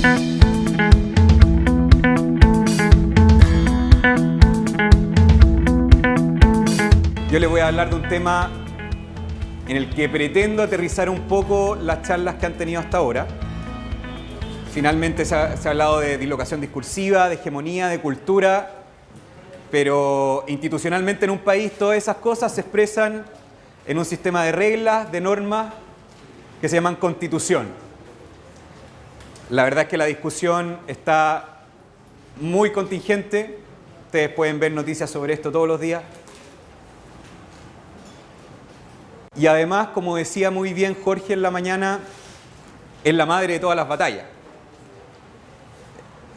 Yo les voy a hablar de un tema en el que pretendo aterrizar un poco las charlas que han tenido hasta ahora. Finalmente se ha hablado de dislocación discursiva, de hegemonía, de cultura, pero institucionalmente en un país todas esas cosas se expresan en un sistema de reglas, de normas, que se llaman constitución. La verdad es que la discusión está muy contingente. Ustedes pueden ver noticias sobre esto todos los días. Y además, como decía muy bien Jorge en la mañana, es la madre de todas las batallas.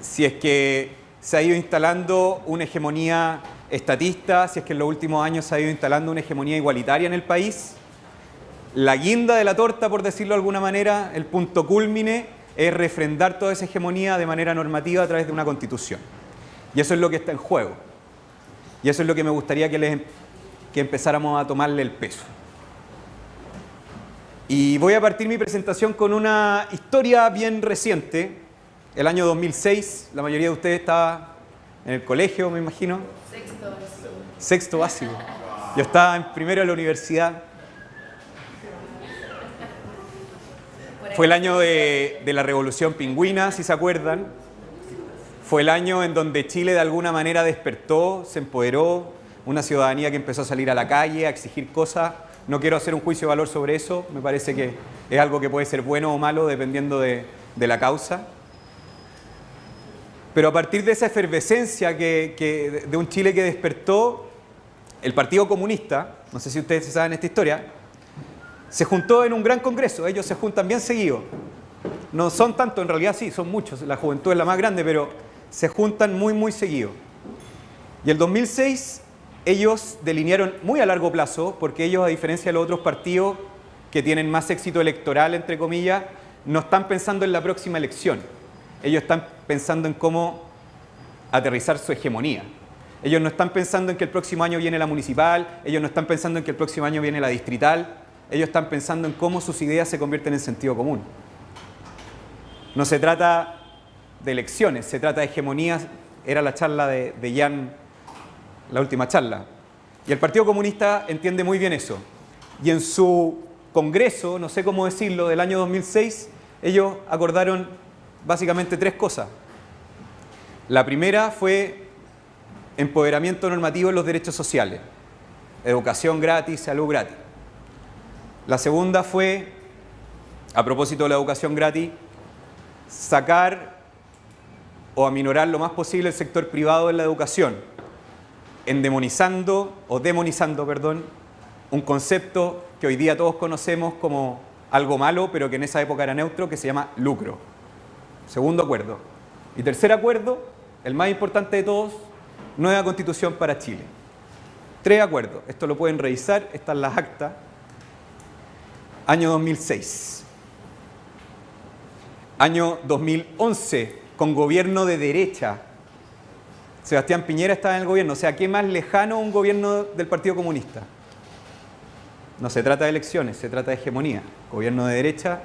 Si es que se ha ido instalando una hegemonía estatista, si es que en los últimos años se ha ido instalando una hegemonía igualitaria en el país, la guinda de la torta, por decirlo de alguna manera, el punto cúlmine, es refrendar toda esa hegemonía de manera normativa a través de una constitución. Y eso es lo que está en juego. Y eso es lo que me gustaría que empezáramos a tomarle el peso. Y voy a partir mi presentación con una historia bien reciente. El año 2006, la mayoría de ustedes estaba en el colegio, me imagino. Sexto básico. Sexto básico. Yo estaba en primero de la universidad. Fue el año de la Revolución Pingüina, si se acuerdan. Fue el año en donde Chile de alguna manera despertó, se empoderó, una ciudadanía que empezó a salir a la calle, a exigir cosas. No quiero hacer un juicio de valor sobre eso, me parece que es algo que puede ser bueno o malo dependiendo de la causa. Pero a partir de esa efervescencia de un Chile que despertó, el Partido Comunista, no sé si ustedes saben esta historia, se juntó en un gran congreso. Ellos se juntan bien seguido. No son tantos, en realidad sí, son muchos. La juventud es la más grande, pero se juntan muy, muy seguido. Y el 2006... ellos delinearon muy a largo plazo, porque ellos, a diferencia de los otros partidos que tienen más éxito electoral, entre comillas, no están pensando en la próxima elección. Ellos están pensando en cómo aterrizar su hegemonía. Ellos no están pensando en que el próximo año viene la municipal, ellos no están pensando en que el próximo año viene la distrital, ellos están pensando en cómo sus ideas se convierten en sentido común. No se trata de elecciones, se trata de hegemonías. Era la charla de Jan, la última charla. Y el Partido Comunista entiende muy bien eso. Y en su congreso, no sé cómo decirlo, del año 2006, ellos acordaron básicamente tres cosas. La primera fue empoderamiento normativo en los derechos sociales. Educación gratis, salud gratis. La segunda fue, a propósito de la educación gratis, sacar o aminorar lo más posible el sector privado en la educación, demonizando, un concepto que hoy día todos conocemos como algo malo, pero que en esa época era neutro, que se llama lucro. Segundo acuerdo. Y tercer acuerdo, el más importante de todos, nueva constitución para Chile. Tres acuerdos. Esto lo pueden revisar, están las actas. Año 2006. Año 2011, con gobierno de derecha. Sebastián Piñera estaba en el gobierno. O sea, ¿qué más lejano un gobierno del Partido Comunista? No se trata de elecciones, se trata de hegemonía. Gobierno de derecha,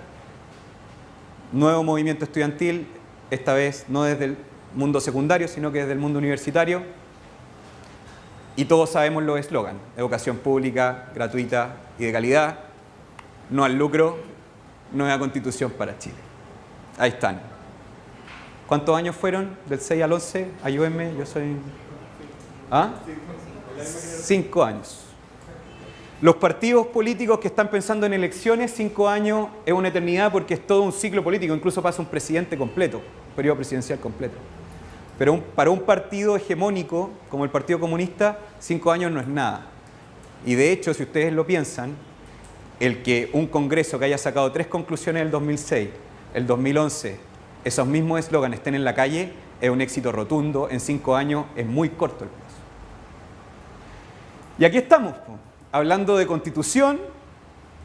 nuevo movimiento estudiantil, esta vez no desde el mundo secundario, sino que desde el mundo universitario. Y todos sabemos los eslogans: educación pública, gratuita y de calidad, no al lucro, nueva constitución para Chile. Ahí están. ¿Cuántos años fueron? Del 6 al 11, ayúdenme, yo soy... ¿Ah? 5 años. Los partidos políticos que están pensando en elecciones, 5 años es una eternidad, porque es todo un ciclo político, incluso pasa un presidente completo, un periodo presidencial completo. Pero para un partido hegemónico como el Partido Comunista, 5 años no es nada. Y de hecho, si ustedes lo piensan, el que un congreso que haya sacado 3 conclusiones el 2006, el 2011, esos mismos eslóganes estén en la calle, es un éxito rotundo. En 5 años es muy corto el plazo. Y aquí estamos, hablando de constitución,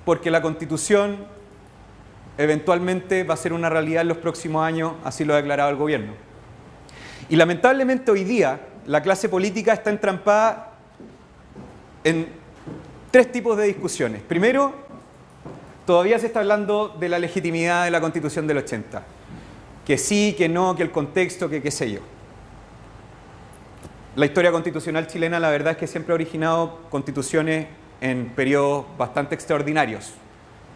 porque la constitución eventualmente va a ser una realidad en los próximos años, así lo ha declarado el gobierno. Y lamentablemente hoy día la clase política está entrampada en 3 tipos de discusiones. Primero, todavía se está hablando de la legitimidad de la Constitución del 80. que sí, que no, que el contexto, que qué sé yo. La historia constitucional chilena, la verdad es que siempre ha originado constituciones en periodos bastante extraordinarios.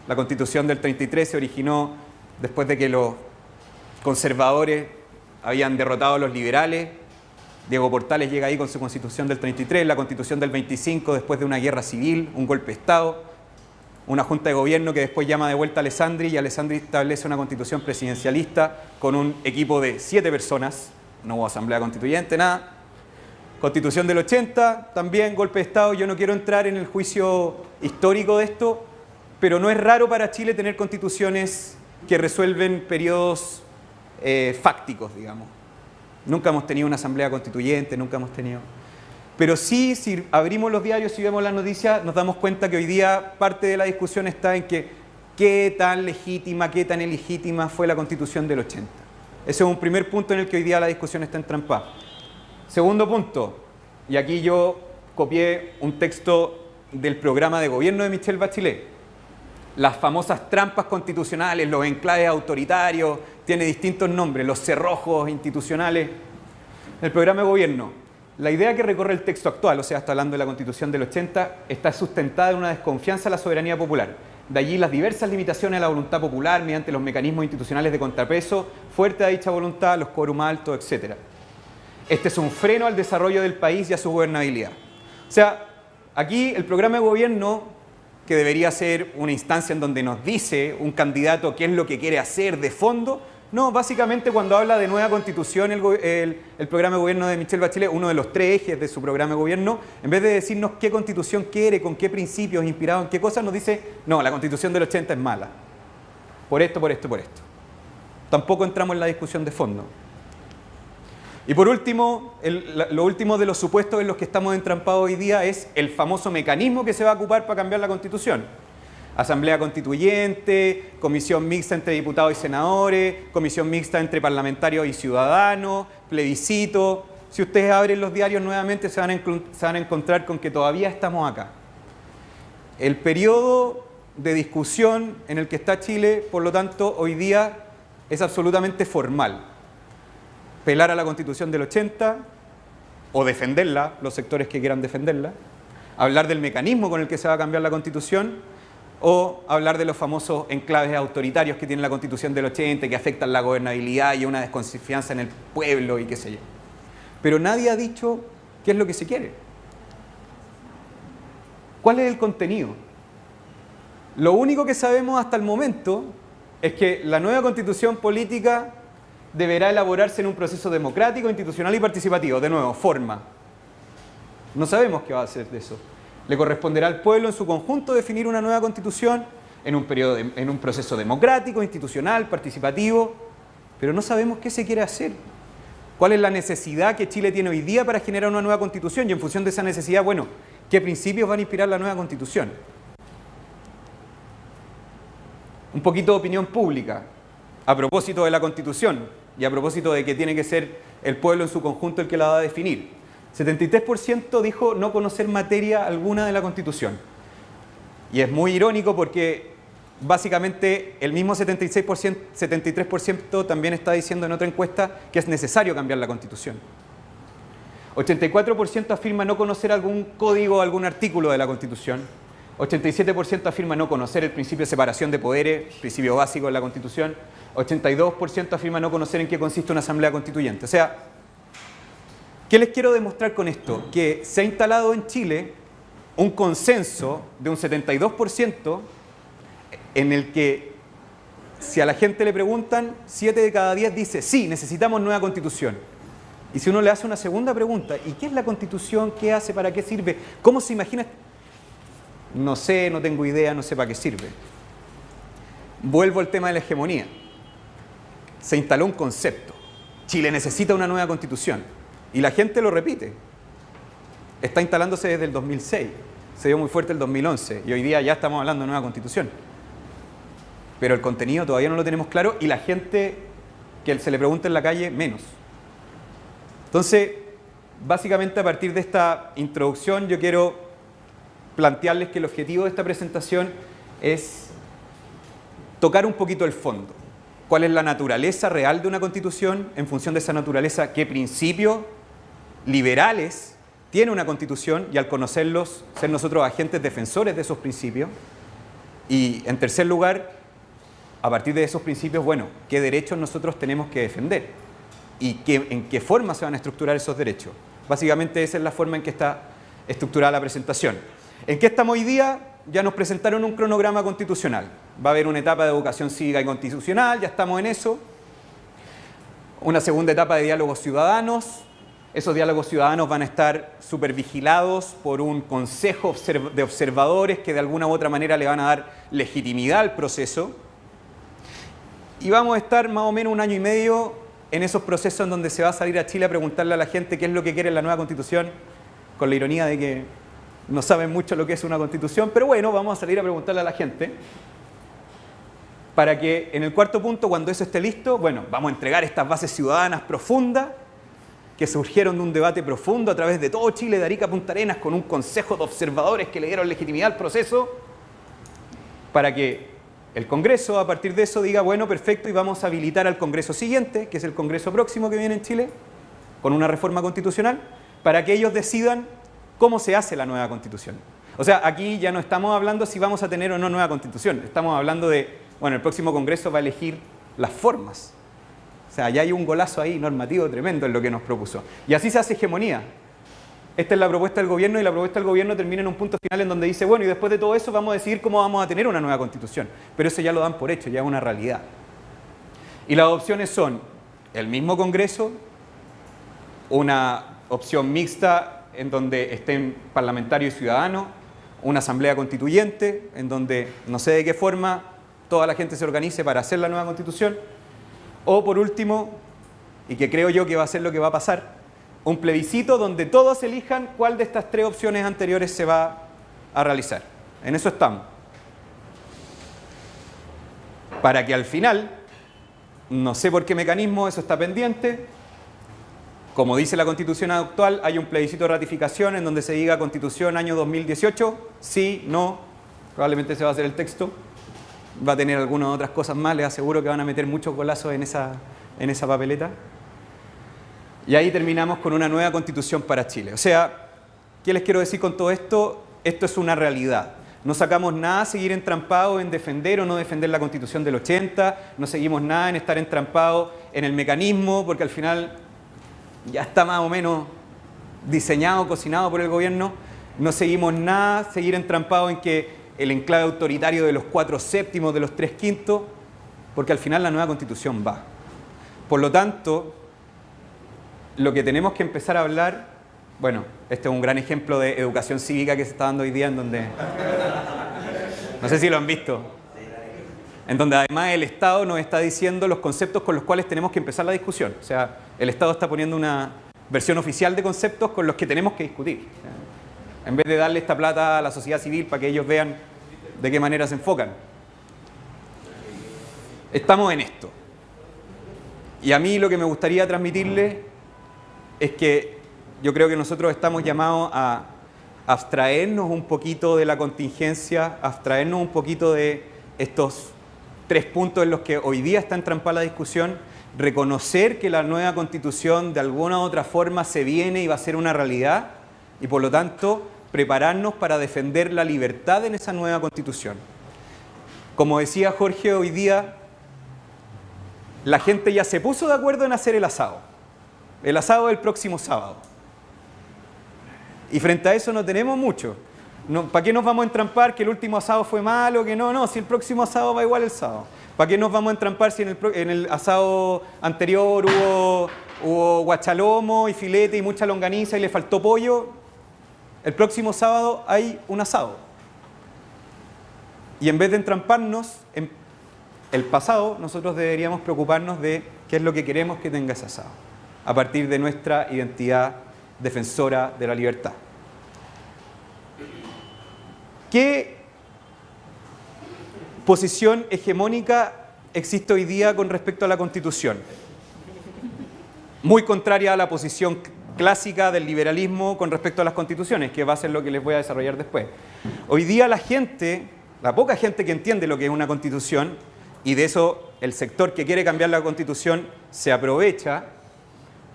La Constitución del 33 se originó después de que los conservadores habían derrotado a los liberales. Diego Portales llega ahí con su Constitución del 33, la Constitución del 25 después de una guerra civil, un golpe de Estado, una junta de gobierno que después llama de vuelta a Alessandri y Alessandri establece una constitución presidencialista con un equipo de 7 personas, no hubo asamblea constituyente, nada. Constitución del 80, también golpe de Estado. Yo no quiero entrar en el juicio histórico de esto, pero no es raro para Chile tener constituciones que resuelven periodos fácticos, digamos. Nunca hemos tenido una asamblea constituyente, nunca hemos tenido... Pero sí, si abrimos los diarios y vemos las noticias, nos damos cuenta que hoy día parte de la discusión está en que qué tan legítima, qué tan ilegítima fue la Constitución del 80. Ese es un primer punto en el que hoy día la discusión está entrampada. Segundo punto, y aquí yo copié un texto del programa de gobierno de Michelle Bachelet. Las famosas trampas constitucionales, los enclaves autoritarios, tiene distintos nombres, los cerrojos institucionales. El programa de gobierno, la idea que recorre el texto actual, o sea, está hablando de la Constitución del 80, está sustentada en una desconfianza a la soberanía popular. De allí las diversas limitaciones a la voluntad popular mediante los mecanismos institucionales de contrapeso, fuerte a dicha voluntad, los quórum altos, etc. Este es un freno al desarrollo del país y a su gobernabilidad. O sea, aquí el programa de gobierno, que debería ser una instancia en donde nos dice un candidato qué es lo que quiere hacer de fondo, no, básicamente cuando habla de nueva constitución, el programa de gobierno de Michelle Bachelet, uno de los 3 ejes de su programa de gobierno, en vez de decirnos qué constitución quiere, con qué principios, inspirado en qué cosas, nos dice, no, la Constitución del 80 es mala. Por esto, por esto, por esto. Tampoco entramos en la discusión de fondo. Y por último, lo último de los supuestos en los que estamos entrampados hoy día es el famoso mecanismo que se va a ocupar para cambiar la Constitución. Asamblea Constituyente, comisión mixta entre diputados y senadores, comisión mixta entre parlamentarios y ciudadanos, plebiscito. Si ustedes abren los diarios nuevamente se van a encontrar con que todavía estamos acá. El periodo de discusión en el que está Chile, por lo tanto, hoy día es absolutamente formal. Pelar a la Constitución del 80 o defenderla, los sectores que quieran defenderla, hablar del mecanismo con el que se va a cambiar la Constitución o hablar de los famosos enclaves autoritarios que tiene la Constitución del 80 que afectan la gobernabilidad y una desconfianza en el pueblo y qué sé yo. Pero nadie ha dicho qué es lo que se quiere. ¿Cuál es el contenido? Lo único que sabemos hasta el momento es que la nueva Constitución política deberá elaborarse en un proceso democrático, institucional y participativo. De nuevo, forma. No sabemos qué va a hacer de eso. Le corresponderá al pueblo en su conjunto definir una nueva Constitución en un proceso democrático, institucional, participativo, pero no sabemos qué se quiere hacer. ¿Cuál es la necesidad que Chile tiene hoy día para generar una nueva Constitución? Y en función de esa necesidad, bueno, ¿qué principios van a inspirar la nueva Constitución? Un poquito de opinión pública a propósito de la Constitución. Y a propósito de que tiene que ser el pueblo en su conjunto el que la va a definir. 73% dijo no conocer materia alguna de la Constitución. Y es muy irónico porque básicamente el mismo 73% también está diciendo en otra encuesta que es necesario cambiar la Constitución. 84% afirma no conocer algún código o algún artículo de la Constitución. 87% afirma no conocer el principio de separación de poderes, principio básico de la Constitución. 82% afirma no conocer en qué consiste una asamblea constituyente. O sea, ¿qué les quiero demostrar con esto? Que se ha instalado en Chile un consenso de un 72% en el que si a la gente le preguntan, 7 de cada 10 dice sí, necesitamos nueva Constitución. Y si uno le hace una segunda pregunta, ¿y qué es la Constitución? ¿Qué hace? ¿Para qué sirve? ¿Cómo se imagina? No sé, no tengo idea, no sé para qué sirve. Vuelvo al tema de la hegemonía. Se instaló un concepto. Chile necesita una nueva Constitución. Y la gente lo repite. Está instalándose desde el 2006. Se dio muy fuerte el 2011. Y hoy día ya estamos hablando de nueva Constitución. Pero el contenido todavía no lo tenemos claro y la gente que se le pregunta en la calle, menos. Entonces, básicamente a partir de esta introducción yo quiero plantearles que el objetivo de esta presentación es tocar un poquito el fondo. cuál es la naturaleza real de una constitución, en función de esa naturaleza, qué principios liberales tiene una constitución y al conocerlos, ser nosotros agentes defensores de esos principios. Y en tercer lugar, a partir de esos principios, bueno, qué derechos nosotros tenemos que defender y en qué forma se van a estructurar esos derechos. Básicamente esa es la forma en que está estructurada la presentación. ¿En qué estamos hoy día? Ya nos presentaron un cronograma constitucional. Va a haber una etapa de educación cívica y constitucional, ya estamos en eso. Una segunda etapa de diálogos ciudadanos. Esos diálogos ciudadanos van a estar supervigilados por un consejo de observadores que de alguna u otra manera le van a dar legitimidad al proceso. Y vamos a estar más o menos 1 año y medio en esos procesos en donde se va a salir a Chile a preguntarle a la gente qué es lo que quiere la nueva Constitución, con la ironía de que no saben mucho lo que es una Constitución, pero bueno, vamos a salir a preguntarle a la gente para que en el cuarto punto, cuando eso esté listo, bueno, vamos a entregar estas bases ciudadanas profundas que surgieron de un debate profundo a través de todo Chile, de Arica a Punta Arenas, con un consejo de observadores que le dieron legitimidad al proceso, para que el Congreso, a partir de eso, diga, bueno, perfecto, y vamos a habilitar al Congreso siguiente, que es el Congreso próximo que viene en Chile, con una reforma constitucional, para que ellos decidan cómo se hace la nueva Constitución. O sea, aquí ya no estamos hablando si vamos a tener o no nueva Constitución, estamos hablando de, bueno, el próximo Congreso va a elegir las formas. O sea, ya hay un golazo ahí normativo tremendo en lo que nos propuso. Y así se hace hegemonía. Esta es la propuesta del gobierno y la propuesta del gobierno termina en un punto final en donde dice, bueno, y después de todo eso vamos a decidir cómo vamos a tener una nueva Constitución. Pero eso ya lo dan por hecho, ya es una realidad. Y las opciones son el mismo Congreso, una opción mixta en donde estén parlamentarios y ciudadanos, una asamblea constituyente en donde no sé de qué forma toda la gente se organice para hacer la nueva Constitución, o por último, y que creo yo que va a ser lo que va a pasar, un plebiscito donde todos elijan cuál de estas 3 opciones anteriores se va a realizar. En eso estamos. Para que al final, no sé por qué mecanismo, eso está pendiente, como dice la Constitución actual, hay un plebiscito de ratificación en donde se diga Constitución año 2018, sí, no, probablemente se va a hacer el texto, va a tener algunas otras cosas más, les aseguro que van a meter muchos golazos en esa papeleta. Y ahí terminamos con una nueva Constitución para Chile. O sea, ¿qué les quiero decir con todo esto? Esto es una realidad. No sacamos nada a seguir entrampados en defender o no defender la Constitución del 80, no seguimos nada en estar entrampados en el mecanismo, porque al final ya está más o menos diseñado, cocinado por el gobierno. No seguimos nada, seguir entrampados en que el enclave autoritario de los 4/7, de los 3/5, porque al final la nueva Constitución va. Por lo tanto, lo que tenemos que empezar a hablar, bueno, este es un gran ejemplo de educación cívica que se está dando hoy día en donde, no sé si lo han visto, en donde además el Estado nos está diciendo los conceptos con los cuales tenemos que empezar la discusión. O sea, el Estado está poniendo una versión oficial de conceptos con los que tenemos que discutir. En vez de darle esta plata a la sociedad civil para que ellos vean de qué manera se enfocan. Estamos en esto. Y a mí lo que me gustaría transmitirles es que yo creo que nosotros estamos llamados a abstraernos un poquito de la contingencia, abstraernos un poquito de estos 3 puntos en los que hoy día está entrampada la discusión, reconocer que la nueva Constitución de alguna u otra forma se viene y va a ser una realidad y por lo tanto prepararnos para defender la libertad en esa nueva Constitución. Como decía Jorge, hoy día la gente ya se puso de acuerdo en hacer el asado. El asado es el próximo sábado. Y frente a eso no tenemos mucho. No, ¿para qué nos vamos a entrampar que el último asado fue malo? Que no, si el próximo asado va igual el sábado. ¿Para qué nos vamos a entrampar si en el asado anterior hubo guachalomo y filete y mucha longaniza y le faltó pollo? El próximo sábado hay un asado. Y en vez de entramparnos en el pasado, nosotros deberíamos preocuparnos de qué es lo que queremos que tenga ese asado, a partir de nuestra identidad defensora de la libertad. ¿Qué posición hegemónica existe hoy día con respecto a la Constitución? Muy contraria a la posición clásica del liberalismo con respecto a las constituciones, que va a ser lo que les voy a desarrollar después. Hoy día la gente, la poca gente que entiende lo que es una constitución, y de eso el sector que quiere cambiar la Constitución se aprovecha,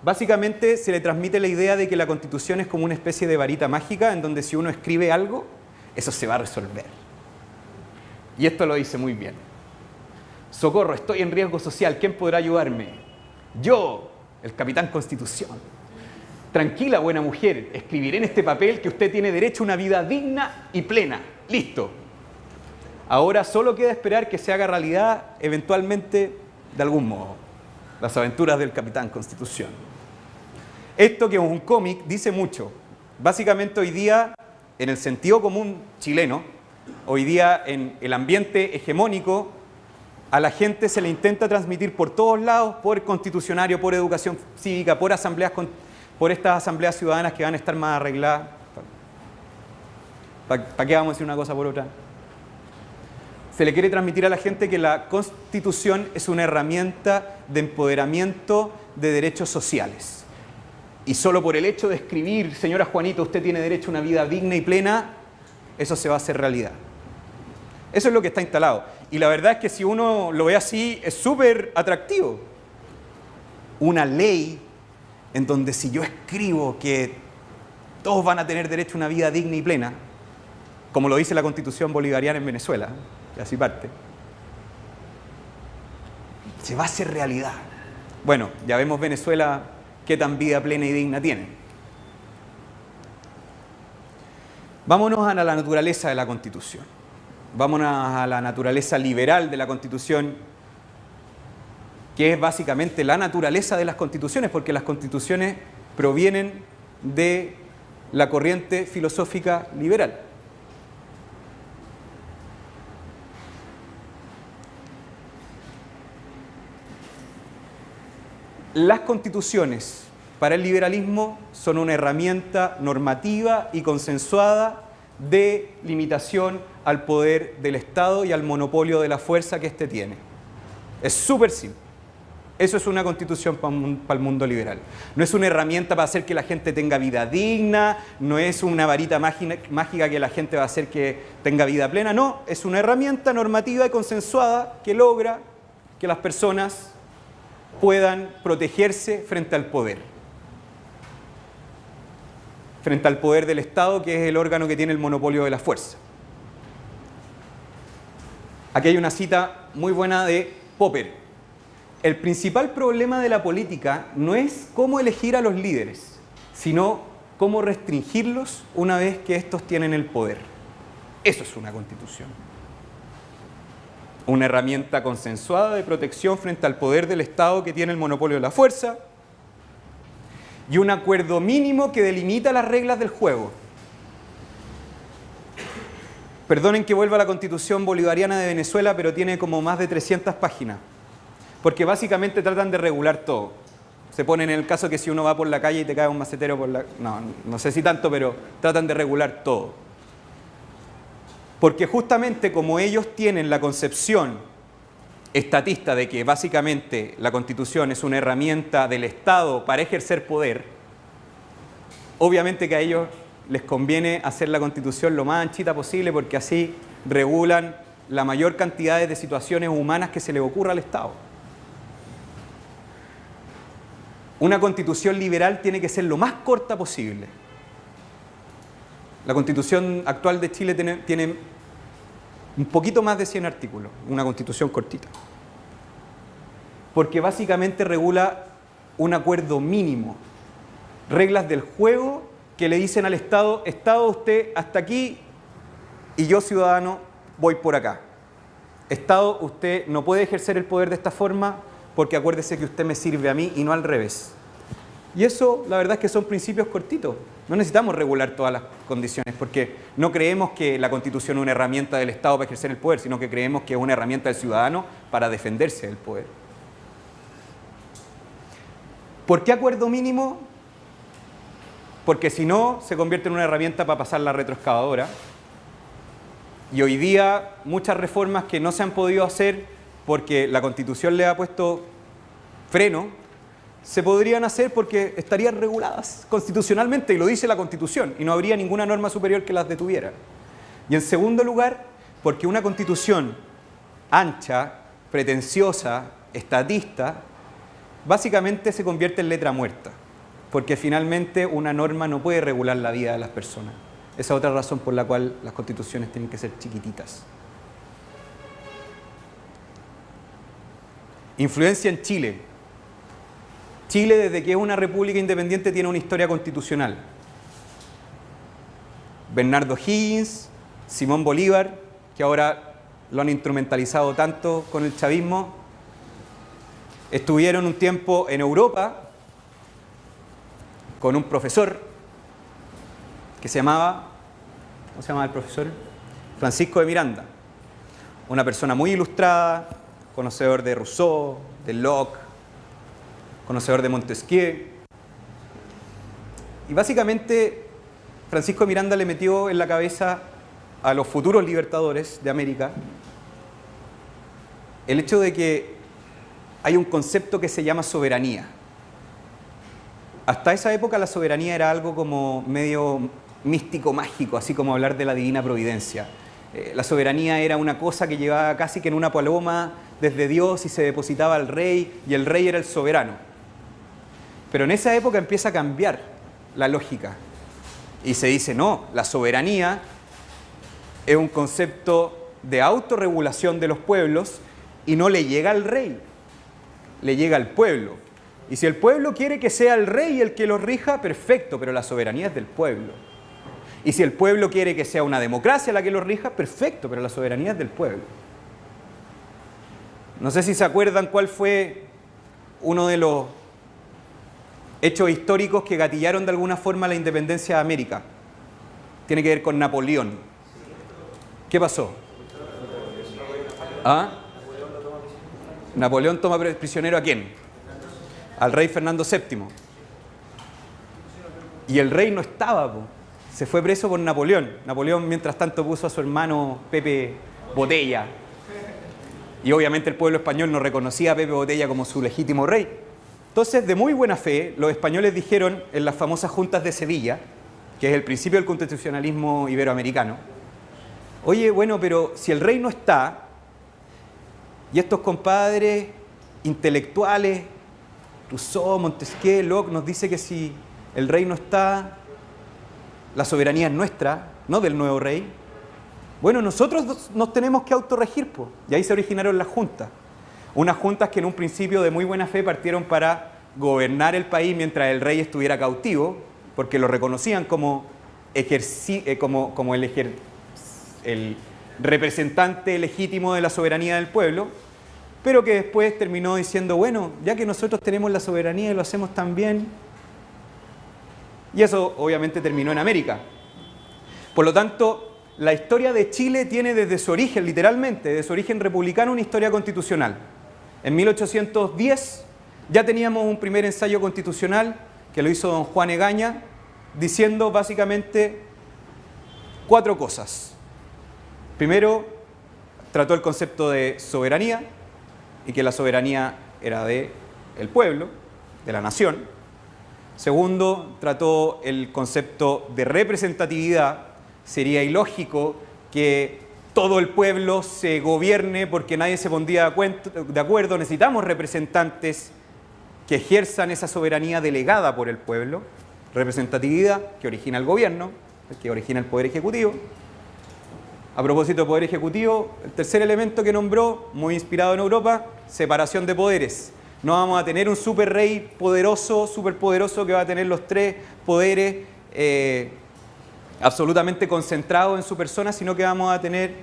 básicamente se le transmite la idea de que la Constitución es como una especie de varita mágica en donde si uno escribe algo, eso se va a resolver. Y esto lo dice muy bien. Socorro, estoy en riesgo social, ¿quién podrá ayudarme? Yo, el capitán Constitución. Tranquila, buena mujer, escribiré en este papel que usted tiene derecho a una vida digna y plena. Listo. Ahora solo queda esperar que se haga realidad eventualmente de algún modo. Las aventuras del capitán Constitución. Esto, que es un cómic, dice mucho. Básicamente hoy día, en el sentido común chileno, hoy día en el ambiente hegemónico, a la gente se le intenta transmitir por todos lados, por constitucionario, por educación cívica, por asambleas, por estas asambleas ciudadanas que van a estar más arregladas. ¿Para qué vamos a decir una cosa por otra? Se le quiere transmitir a la gente que la Constitución es una herramienta de empoderamiento de derechos sociales. Y solo por el hecho de escribir, señora Juanita, usted tiene derecho a una vida digna y plena, eso se va a hacer realidad. Eso es lo que está instalado. Y la verdad es que si uno lo ve así, es súper atractivo. Una ley en donde si yo escribo que todos van a tener derecho a una vida digna y plena, como lo dice la Constitución bolivariana en Venezuela, que así parte, se va a hacer realidad. Bueno, ya vemos Venezuela qué tan vida plena y digna tiene. Vámonos a la naturaleza de la Constitución. Vámonos a la naturaleza liberal de la Constitución, que es básicamente la naturaleza de las constituciones, porque las constituciones provienen de la corriente filosófica liberal. Las constituciones para el liberalismo son una herramienta normativa y consensuada de limitación al poder del Estado y al monopolio de la fuerza que éste tiene. Es súper simple. Eso es una constitución para el mundo liberal. No es una herramienta para hacer que la gente tenga vida digna, no es una varita mágica que la gente va a hacer que tenga vida plena, no, es una herramienta normativa y consensuada que logra que las personas puedan protegerse frente al poder. Frente al poder del Estado, que es el órgano que tiene el monopolio de la fuerza. Aquí hay una cita muy buena de Popper. El principal problema de la política no es cómo elegir a los líderes, sino cómo restringirlos una vez que estos tienen el poder. Eso es una constitución. Una herramienta consensuada de protección frente al poder del Estado que tiene el monopolio de la fuerza y un acuerdo mínimo que delimita las reglas del juego. Perdonen que vuelva a la Constitución bolivariana de Venezuela, pero tiene como más de 300 páginas, porque básicamente tratan de regular todo. Se ponen en el caso que si uno va por la calle y te cae un macetero por la... No sé si tanto, pero tratan de regular todo. Porque justamente como ellos tienen la concepción estatista de que básicamente la Constitución es una herramienta del Estado para ejercer poder, obviamente que a ellos les conviene hacer la Constitución lo más anchita posible porque así regulan la mayor cantidad de situaciones humanas que se le ocurra al Estado. Una Constitución liberal tiene que ser lo más corta posible. La Constitución actual de Chile tiene un poquito más de 100 artículos, una Constitución cortita. Porque básicamente regula un acuerdo mínimo, reglas del juego que le dicen al Estado, Estado usted hasta aquí y yo ciudadano voy por acá. Estado usted no puede ejercer el poder de esta forma porque acuérdese que usted me sirve a mí y no al revés. Y eso, la verdad es que son principios cortitos. No necesitamos regular todas las condiciones porque no creemos que la Constitución es una herramienta del Estado para ejercer el poder, sino que creemos que es una herramienta del ciudadano para defenderse del poder. ¿Por qué acuerdo mínimo? Porque si no, se convierte en una herramienta para pasar la retroexcavadora. Y hoy día muchas reformas que no se han podido hacer porque la Constitución le ha puesto freno, se podrían hacer porque estarían reguladas constitucionalmente, y lo dice la Constitución, y no habría ninguna norma superior que las detuviera. Y en segundo lugar, porque una Constitución ancha pretenciosa, estatista, básicamente se convierte en letra muerta, porque finalmente una norma no puede regular la vida de las personas. Esa es otra razón por la cual las constituciones tienen que ser chiquititas. Influencia en Chile. Chile, desde que es una república independiente, tiene una historia constitucional. Bernardo Higgins, Simón Bolívar, que ahora lo han instrumentalizado tanto con el chavismo, estuvieron un tiempo en Europa con un profesor que se llamaba, ¿cómo se llamaba el profesor? Francisco de Miranda, una persona muy ilustrada, conocedor de Rousseau, de Locke, conocedor de Montesquieu. Y básicamente Francisco de Miranda le metió en la cabeza a los futuros libertadores de América el hecho de que hay un concepto que se llama soberanía. Hasta esa época la soberanía era algo como medio místico, mágico, así como hablar de la divina providencia. La soberanía era una cosa que llevaba casi que en una paloma desde Dios y se depositaba al rey, y el rey era el soberano. Pero en esa época empieza a cambiar la lógica y se dice, no, la soberanía es un concepto de autorregulación de los pueblos y no le llega al rey, le llega al pueblo. Y si el pueblo quiere que sea el rey el que los rija, perfecto, pero la soberanía es del pueblo. Y si el pueblo quiere que sea una democracia la que los rija, perfecto, pero la soberanía es del pueblo. No sé si se acuerdan cuál fue uno de los hechos históricos que gatillaron de alguna forma la independencia de América. Tiene que ver con Napoleón. ¿Qué pasó? ¿Ah? Napoleón toma prisionero ¿a quién? Al rey Fernando VII. Y el rey no estaba, po. Se fue preso por Napoleón. Napoleón, mientras tanto, puso a su hermano Pepe Botella. Y obviamente el pueblo español no reconocía a Pepe Botella como su legítimo rey. Entonces, de muy buena fe, los españoles dijeron en las famosas juntas de Sevilla, que es el principio del constitucionalismo iberoamericano, oye, bueno, pero si el rey no está, y estos compadres intelectuales, Rousseau, Montesquieu, Locke, nos dice que si el rey no está, la soberanía es nuestra, no del nuevo rey. Bueno, nosotros nos tenemos que autorregir, pues. Y ahí se originaron las juntas. Unas juntas que en un principio de muy buena fe partieron para gobernar el país mientras el rey estuviera cautivo, porque lo reconocían como el representante legítimo de la soberanía del pueblo, pero que después terminó diciendo, bueno, ya que nosotros tenemos la soberanía y lo hacemos tan bien, y eso obviamente terminó en América. Por lo tanto, la historia de Chile tiene desde su origen, literalmente, desde su origen republicano, una historia constitucional. En 1810 ya teníamos un primer ensayo constitucional que lo hizo don Juan Egaña, diciendo básicamente 4 cosas. Primero, trató el concepto de soberanía y que la soberanía era del pueblo, de la nación. Segundo, trató el concepto de representatividad. Sería ilógico que todo el pueblo se gobierne porque nadie se pondría de acuerdo. Necesitamos representantes que ejerzan esa soberanía delegada por el pueblo. Representatividad, que origina el gobierno, que origina el poder ejecutivo. A propósito de poder ejecutivo, el tercer elemento que nombró, muy inspirado en Europa, separación de poderes. No vamos a tener un super rey poderoso, superpoderoso que va a tener los 3 poderes absolutamente concentrados en su persona, sino que vamos a tener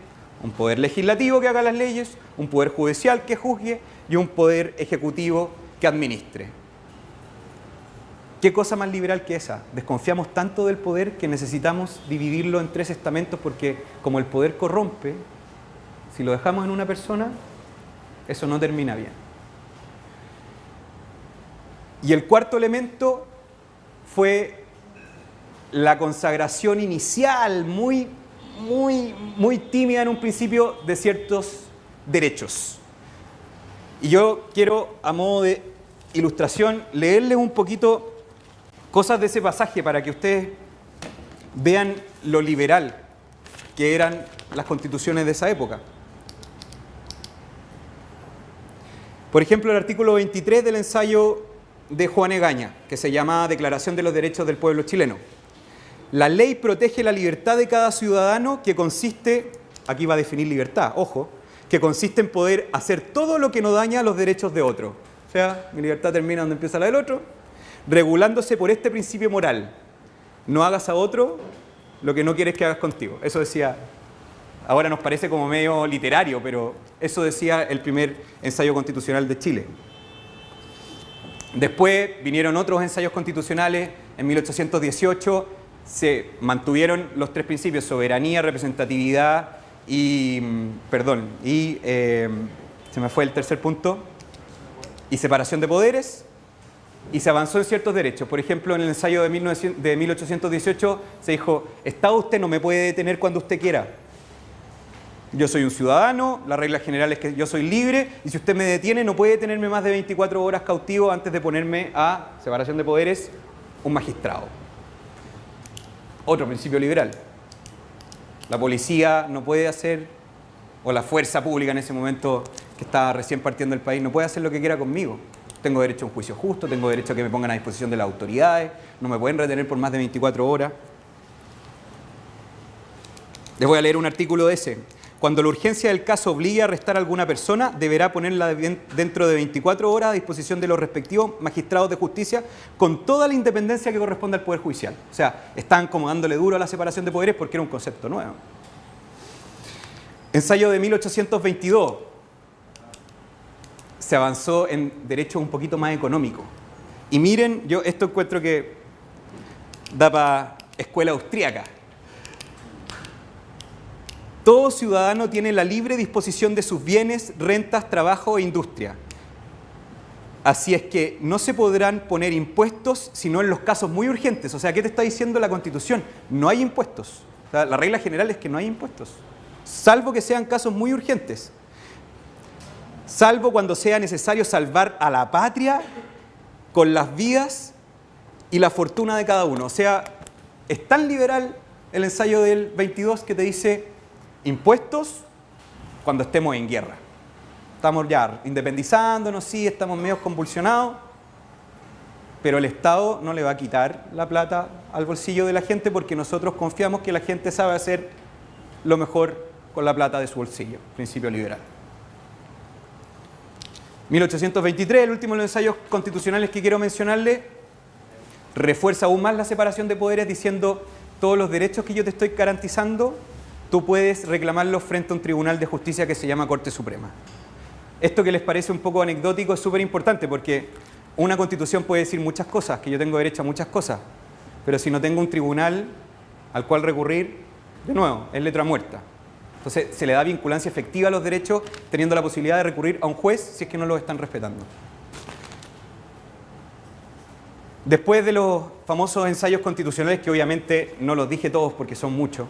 un poder legislativo que haga las leyes, un poder judicial que juzgue y un poder ejecutivo que administre. ¿Qué cosa más liberal que esa? Desconfiamos tanto del poder que necesitamos dividirlo en 3 estamentos porque como el poder corrompe, si lo dejamos en una persona, eso no termina bien. Y el cuarto elemento fue la consagración inicial, muy tímida en un principio, de ciertos derechos. Y yo quiero, a modo de ilustración, leerles un poquito cosas de ese pasaje para que ustedes vean lo liberal que eran las constituciones de esa época. Por ejemplo, el artículo 23 del ensayo de Juan Egaña, que se llama Declaración de los Derechos del Pueblo Chileno. La ley protege la libertad de cada ciudadano, que consiste, aquí va a definir libertad, ojo, que consiste en poder hacer todo lo que no daña los derechos de otro. O sea, mi libertad termina donde empieza la del otro, regulándose por este principio moral: no hagas a otro lo que no quieres que hagas contigo. Eso decía, ahora nos parece como medio literario, pero eso decía el primer ensayo constitucional de Chile. Después vinieron otros ensayos constitucionales. En 1818 se mantuvieron los tres principios: soberanía, representatividad y, se me fue el tercer punto, y separación de poderes, y se avanzó en ciertos derechos. Por ejemplo, en el ensayo de 1818 se dijo: Estado, usted no me puede detener cuando usted quiera. Yo soy un ciudadano, la regla general es que yo soy libre, y si usted me detiene no puede tenerme más de 24 horas cautivo antes de ponerme a separación de poderes un magistrado. Otro principio liberal. La policía no puede hacer, o la fuerza pública en ese momento que estaba recién partiendo el país, no puede hacer lo que quiera conmigo. Tengo derecho a un juicio justo, tengo derecho a que me pongan a disposición de las autoridades, no me pueden retener por más de 24 horas. Les voy a leer un artículo de ese. Cuando la urgencia del caso obligue a arrestar a alguna persona, deberá ponerla dentro de 24 horas a disposición de los respectivos magistrados de justicia, con toda la independencia que corresponde al Poder Judicial. O sea, están como dándole duro a la separación de poderes porque era un concepto nuevo. Ensayo de 1822. Se avanzó en derechos un poquito más económicos. Y miren, yo esto encuentro que da para escuela austríaca. Todo ciudadano tiene la libre disposición de sus bienes, rentas, trabajo e industria. Así es que no se podrán poner impuestos sino en los casos muy urgentes. O sea, ¿qué te está diciendo la Constitución? No hay impuestos. O sea, la regla general es que no hay impuestos, salvo que sean casos muy urgentes. Salvo cuando sea necesario salvar a la patria con las vidas y la fortuna de cada uno. O sea, es tan liberal el ensayo del 22 que te dice: impuestos cuando estemos en guerra. Estamos ya independizándonos, sí, estamos medio convulsionados, pero el Estado no le va a quitar la plata al bolsillo de la gente porque nosotros confiamos que la gente sabe hacer lo mejor con la plata de su bolsillo. Principio liberal. 1823, el último de los ensayos constitucionales que quiero mencionarle, refuerza aún más la separación de poderes diciendo: todos los derechos que yo te estoy garantizando, tú puedes reclamarlos frente a un tribunal de justicia que se llama Corte Suprema. Esto que les parece un poco anecdótico es súper importante porque una constitución puede decir muchas cosas, que yo tengo derecho a muchas cosas, pero si no tengo un tribunal al cual recurrir, de nuevo, es letra muerta. Entonces se le da vinculancia efectiva a los derechos teniendo la posibilidad de recurrir a un juez si es que no los están respetando. Después de los famosos ensayos constitucionales, que obviamente no los dije todos porque son muchos,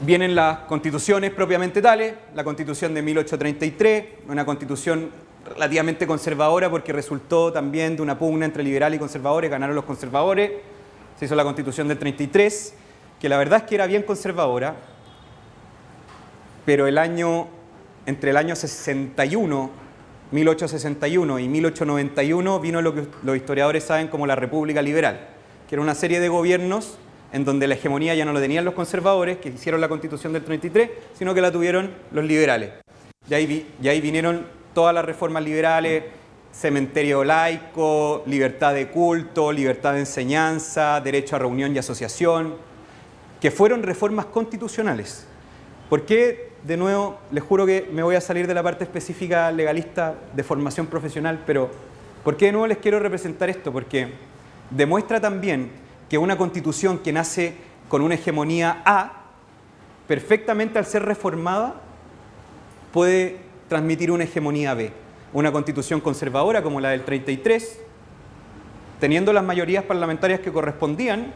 vienen las constituciones propiamente tales. La Constitución de 1833, una constitución relativamente conservadora porque resultó también de una pugna entre liberales y conservadores, ganaron los conservadores. Se hizo la Constitución del 33, que la verdad es que era bien conservadora, pero entre el año 61, 1861 y 1891 vino lo que los historiadores saben como la República Liberal, que era una serie de gobiernos en donde la hegemonía ya no lo tenían los conservadores, que hicieron la Constitución del 33, sino que la tuvieron los liberales. Y ahí vinieron todas las reformas liberales: cementerio laico, libertad de culto, libertad de enseñanza, derecho a reunión y asociación, que fueron reformas constitucionales. ¿Por qué? De nuevo, les juro que me voy a salir de la parte específica legalista de formación profesional, pero ¿por qué de nuevo les quiero representar esto? Porque demuestra también que una constitución que nace con una hegemonía A, perfectamente al ser reformada, puede transmitir una hegemonía B. Una constitución conservadora como la del 33, teniendo las mayorías parlamentarias que correspondían,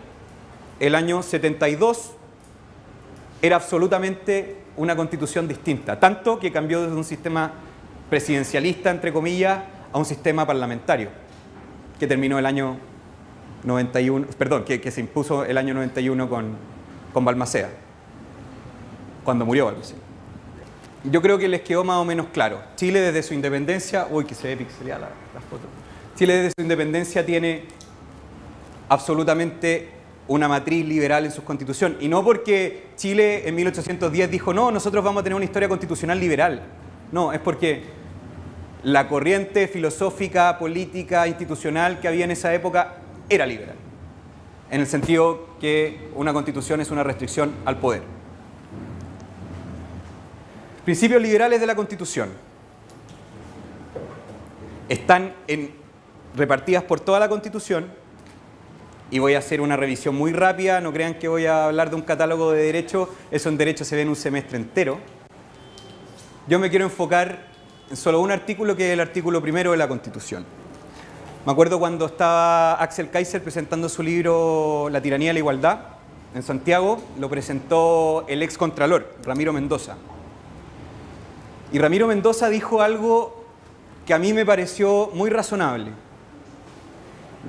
el año 72 era absolutamente una constitución distinta, tanto que cambió desde un sistema presidencialista, entre comillas, a un sistema parlamentario, que terminó el año 91, perdón, que se impuso el año 91 con Balmaceda, cuando murió Balmaceda. yo creo que les quedó más o menos claro. Chile desde su independencia... Uy, que se ve pixeleada la foto. Chile desde su independencia tiene absolutamente una matriz liberal en su constitución. Y no porque Chile en 1810 dijo, no, nosotros vamos a tener una historia constitucional liberal. No, es porque la corriente filosófica, política, institucional que había en esa época era liberal. En el sentido que una constitución es una restricción al poder. Principios liberales de la Constitución están repartidas por toda la Constitución y voy a hacer una revisión muy rápida, no crean que voy a hablar de un catálogo de derechos, eso en derecho se ve en un semestre entero. Yo me quiero enfocar en solo un artículo que es el artículo primero de la Constitución. Me acuerdo cuando estaba Axel Kaiser presentando su libro La tiranía de la igualdad en Santiago, lo presentó el ex contralor, Ramiro Mendoza. Y Ramiro Mendoza dijo algo que a mí me pareció muy razonable.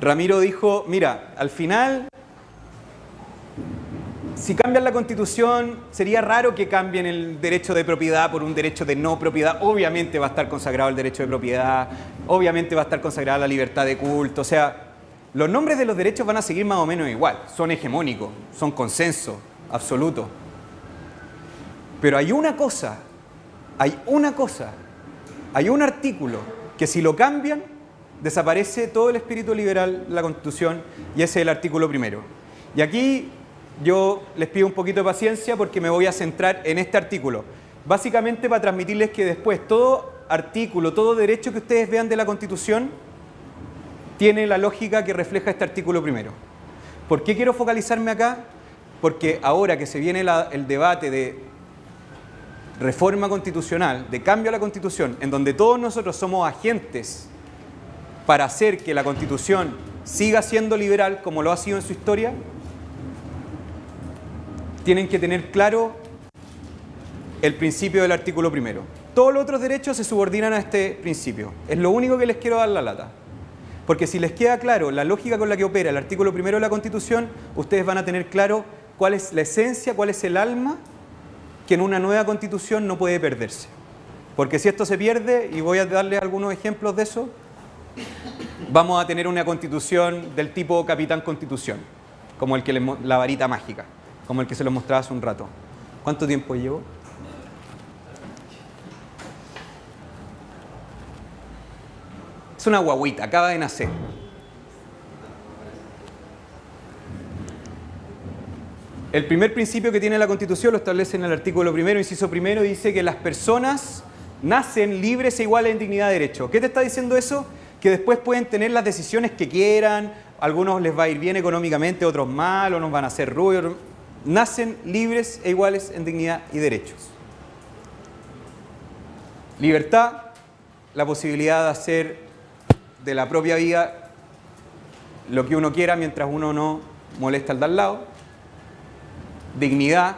Ramiro dijo, mira, al final, si cambian la Constitución, sería raro que cambien el derecho de propiedad por un derecho de no propiedad. Obviamente va a estar consagrado el derecho de propiedad, obviamente va a estar consagrada la libertad de culto. O sea, los nombres de los derechos van a seguir más o menos igual. Son hegemónicos, son consenso absoluto. Pero hay una cosa, hay un artículo que si lo cambian, desaparece todo el espíritu liberal de la Constitución y ese es el artículo primero. Y aquí yo les pido un poquito de paciencia porque me voy a centrar en este artículo. Básicamente para transmitirles que después todo artículo, todo derecho que ustedes vean de la Constitución tiene la lógica que refleja este artículo primero. ¿Por qué quiero focalizarme acá? Porque ahora que se viene el debate de reforma constitucional, de cambio a la Constitución, en donde todos nosotros somos agentes para hacer que la Constitución siga siendo liberal como lo ha sido en su historia, tienen que tener claro el principio del artículo primero. Todos los otros derechos se subordinan a este principio. Es lo único que les quiero dar la lata. Porque si les queda claro la lógica con la que opera el artículo primero de la Constitución, ustedes van a tener claro cuál es la esencia, cuál es el alma que en una nueva Constitución no puede perderse. Porque si esto se pierde, y voy a darles algunos ejemplos de eso, vamos a tener una Constitución del tipo Capitán Constitución, como el que la varita mágica, como el que se los mostraba hace un rato. ¿Cuánto tiempo llevo? Es una guagüita, acaba de nacer. El primer principio que tiene la Constitución lo establece en el artículo primero, inciso primero, dice que las personas nacen libres e iguales en dignidad y derecho. ¿Qué te está diciendo eso? Que después pueden tener las decisiones que quieran, a algunos les va a ir bien económicamente, otros mal, unos van a ser rubios. Nacen libres e iguales en dignidad y derechos. Libertad, la posibilidad de hacer de la propia vida lo que uno quiera mientras uno no molesta al de al lado. Dignidad,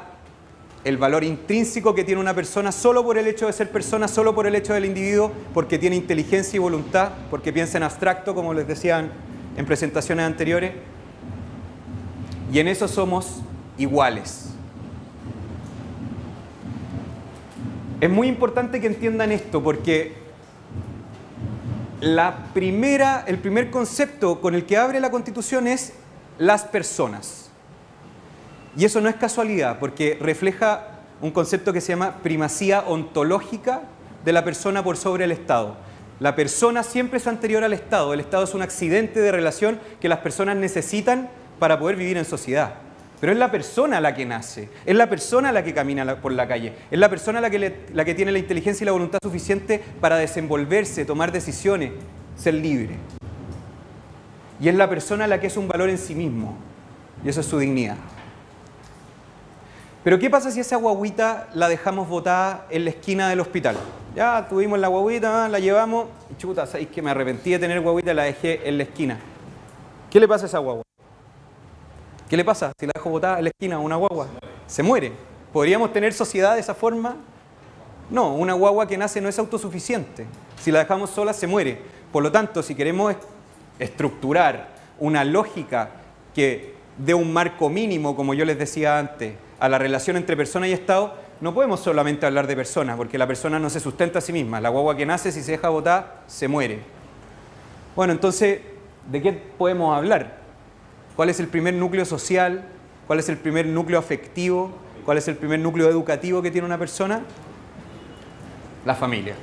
el valor intrínseco que tiene una persona solo por el hecho de ser persona, solo por el hecho del individuo, porque tiene inteligencia y voluntad, porque piensa en abstracto, como les decían en presentaciones anteriores. Y en eso somos iguales. Es muy importante que entiendan esto, porque el primer concepto con el que abre la Constitución es las personas. Y eso no es casualidad, porque refleja un concepto que se llama primacía ontológica de la persona por sobre el Estado. La persona siempre es anterior al Estado. El Estado es un accidente de relación que las personas necesitan para poder vivir en sociedad. Pero es la persona la que nace, es la persona la que camina por la calle, es la persona la que tiene la inteligencia y la voluntad suficiente para desenvolverse, tomar decisiones, ser libre. Y es la persona la que es un valor en sí mismo, y eso es su dignidad. Pero ¿qué pasa si esa guagüita la dejamos botada en la esquina del hospital? Ya tuvimos la guagüita, la llevamos, y chuta, ¿sabéis que me arrepentí de tener guagüita y la dejé en la esquina? ¿Qué le pasa a esa guagua? ¿Qué le pasa si la dejo botada en la esquina a una guagua? Se muere. ¿Podríamos tener sociedad de esa forma? No, una guagua que nace no es autosuficiente. Si la dejamos sola, se muere. Por lo tanto, si queremos estructurar una lógica que dé un marco mínimo, como yo les decía antes, a la relación entre persona y Estado, no podemos solamente hablar de personas, porque la persona no se sustenta a sí misma. La guagua que nace, si se deja botar, se muere. Bueno, entonces, ¿de qué podemos hablar? ¿Cuál es el primer núcleo social? ¿Cuál es el primer núcleo afectivo? ¿Cuál es el primer núcleo educativo que tiene una persona? La familia.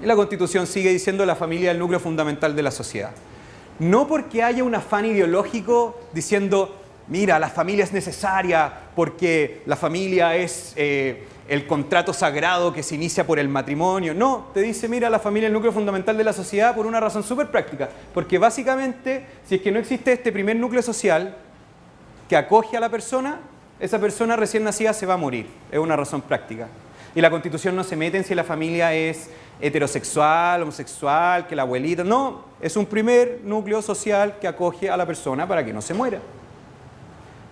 Y la Constitución sigue diciendo la familia es el núcleo fundamental de la sociedad. No porque haya un afán ideológico diciendo, mira, la familia es necesaria porque la familia es el contrato sagrado que se inicia por el matrimonio. No, te dice, mira, la familia es el núcleo fundamental de la sociedad por una razón súper práctica. Porque básicamente, si es que no existe este primer núcleo social que acoge a la persona, esa persona recién nacida se va a morir. Es una razón práctica. Y la Constitución no se mete en si la familia es heterosexual, homosexual, que la abuelita... No, es un primer núcleo social que acoge a la persona para que no se muera.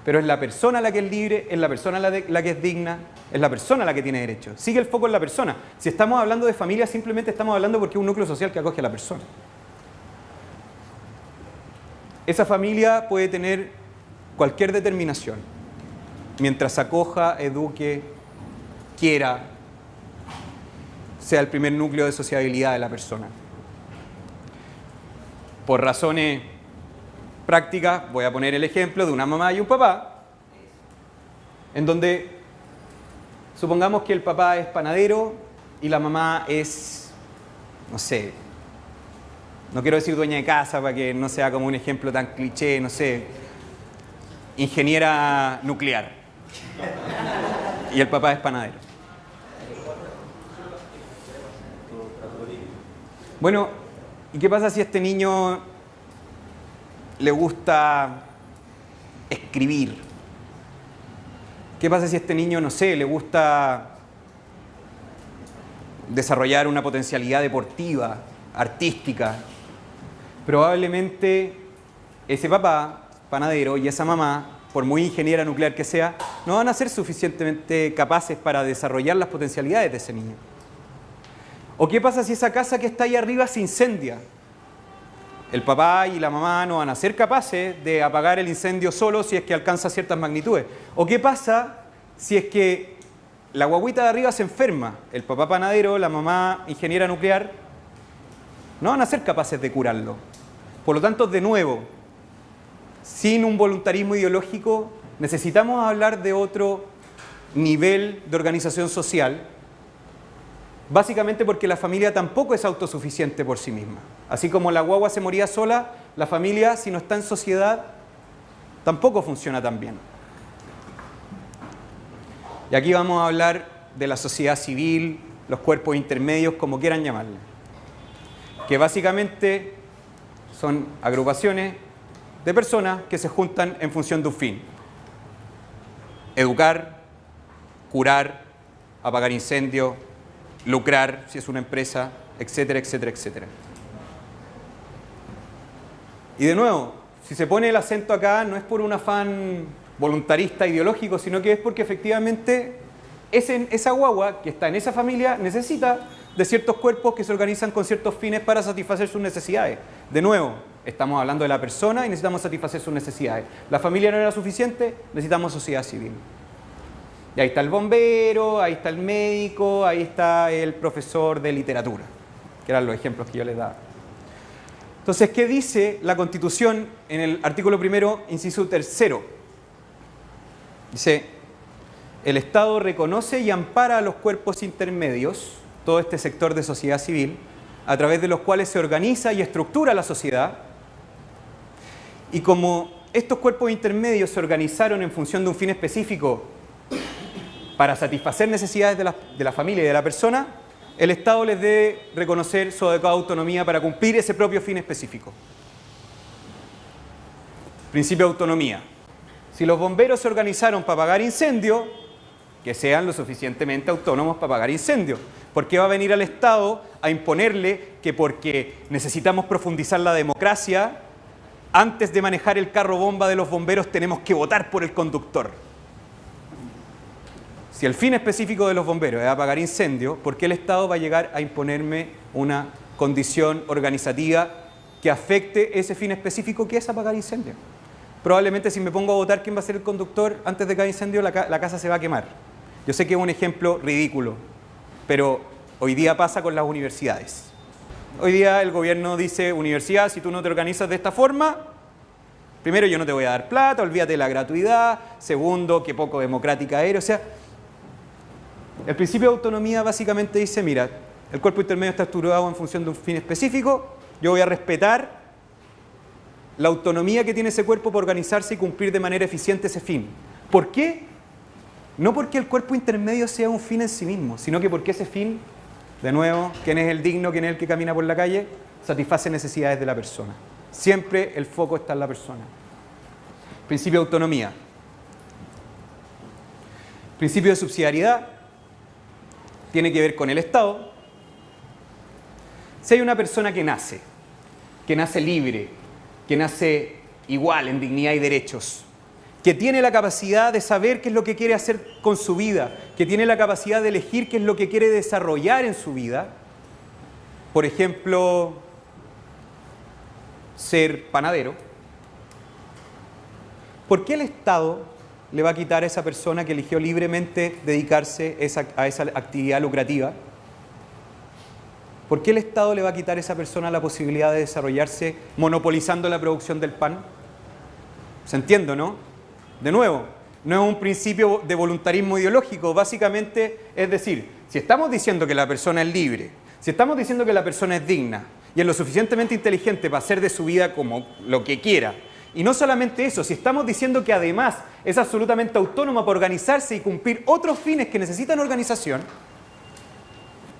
Pero es la persona la que es libre, es la persona la que es digna, es la persona la que tiene derecho. Sigue el foco en la persona. Si estamos hablando de familia, simplemente estamos hablando porque es un núcleo social que acoge a la persona. Esa familia puede tener cualquier determinación, mientras acoja, eduque, quiera, sea el primer núcleo de sociabilidad de la persona. Por razones prácticas, voy a poner el ejemplo de una mamá y un papá, en donde supongamos que el papá es panadero y la mamá es, no sé, no quiero decir dueña de casa para que no sea como un ejemplo tan cliché, no sé, ingeniera nuclear. Y el papá es panadero. Bueno, ¿y qué pasa si a este niño le gusta escribir? ¿Qué pasa si a este niño, no sé, le gusta desarrollar una potencialidad deportiva, artística? Probablemente ese papá, panadero, y esa mamá, por muy ingeniera nuclear que sea, no van a ser suficientemente capaces para desarrollar las potencialidades de ese niño. ¿O qué pasa si esa casa que está ahí arriba se incendia? El papá y la mamá no van a ser capaces de apagar el incendio solo si es que alcanza ciertas magnitudes. ¿O qué pasa si es que la guaguita de arriba se enferma? El papá panadero, la mamá ingeniera nuclear, no van a ser capaces de curarlo. Por lo tanto, de nuevo, sin un voluntarismo ideológico, necesitamos hablar de otro nivel de organización social, básicamente porque la familia tampoco es autosuficiente por sí misma. Así como la guagua se moría sola, la familia, si no está en sociedad, tampoco funciona tan bien. Y aquí vamos a hablar de la sociedad civil, los cuerpos intermedios, como quieran llamarle, que básicamente son agrupaciones de personas que se juntan en función de un fin: educar, curar, apagar incendios, lucrar si es una empresa, etcétera, etcétera, etcétera. Y de nuevo, si se pone el acento acá, no es por un afán voluntarista ideológico, sino que es porque efectivamente esa guagua que está en esa familia necesita de ciertos cuerpos que se organizan con ciertos fines para satisfacer sus necesidades. De nuevo, estamos hablando de la persona y necesitamos satisfacer sus necesidades. La familia no era suficiente, necesitamos sociedad civil. Y ahí está el bombero, ahí está el médico, ahí está el profesor de literatura, que eran los ejemplos que yo les daba. Entonces, ¿qué dice la Constitución en el artículo 1, inciso 3? Dice, el Estado reconoce y ampara a los cuerpos intermedios, todo este sector de sociedad civil, a través de los cuales se organiza y estructura la sociedad. Y como estos cuerpos intermedios se organizaron en función de un fin específico para satisfacer necesidades de la familia y de la persona, el Estado les debe reconocer su adecuada autonomía para cumplir ese propio fin específico. Principio de autonomía. Si los bomberos se organizaron para apagar incendios, que sean lo suficientemente autónomos para apagar incendios. ¿Por qué va a venir al Estado a imponerle que porque necesitamos profundizar la democracia, antes de manejar el carro bomba de los bomberos tenemos que votar por el conductor? Si el fin específico de los bomberos es apagar incendios, ¿por qué el Estado va a llegar a imponerme una condición organizativa que afecte ese fin específico que es apagar incendios? Probablemente si me pongo a votar quién va a ser el conductor antes de cada incendio, la casa se va a quemar. Yo sé que es un ejemplo ridículo, pero hoy día pasa con las universidades. Hoy día el gobierno dice, universidad, si tú no te organizas de esta forma, primero, yo no te voy a dar plata, olvídate de la gratuidad. Segundo, qué poco democrática eres. O sea, el principio de autonomía básicamente dice, mira, el cuerpo intermedio está estructurado en función de un fin específico, yo voy a respetar la autonomía que tiene ese cuerpo para organizarse y cumplir de manera eficiente ese fin. ¿Por qué? No porque el cuerpo intermedio sea un fin en sí mismo, sino que porque ese fin, de nuevo, ¿quién es el digno, quién es el que camina por la calle? Satisface necesidades de la persona. Siempre el foco está en la persona. Principio de autonomía. Principio de subsidiariedad. Tiene que ver con el Estado. Si hay una persona que nace libre, que nace igual en dignidad y derechos, que tiene la capacidad de saber qué es lo que quiere hacer con su vida, que tiene la capacidad de elegir qué es lo que quiere desarrollar en su vida, por ejemplo, ser panadero, ¿por qué el Estado le va a quitar a esa persona que eligió libremente dedicarse a esa actividad lucrativa? ¿Por qué el Estado le va a quitar a esa persona la posibilidad de desarrollarse monopolizando la producción del pan? ¿Se entiende, no? De nuevo, no es un principio de voluntarismo ideológico, básicamente es decir, si estamos diciendo que la persona es libre, si estamos diciendo que la persona es digna y es lo suficientemente inteligente para hacer de su vida como lo que quiera, y no solamente eso, si estamos diciendo que además es absolutamente autónoma para organizarse y cumplir otros fines que necesitan organización,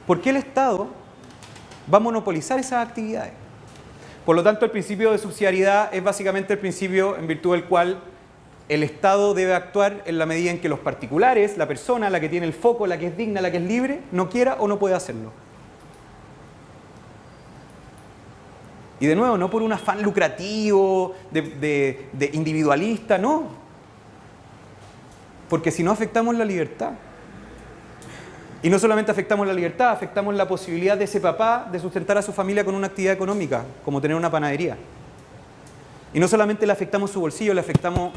¿por qué el Estado va a monopolizar esas actividades? Por lo tanto, el principio de subsidiariedad es básicamente el principio en virtud del cual el Estado debe actuar en la medida en que los particulares, la persona, la que tiene el foco, la que es digna, la que es libre, no quiera o no pueda hacerlo. Y de nuevo, no por un afán lucrativo, de individualista, no. Porque si no afectamos la libertad. Y no solamente afectamos la libertad, afectamos la posibilidad de ese papá de sustentar a su familia con una actividad económica, como tener una panadería. Y no solamente le afectamos su bolsillo, le afectamos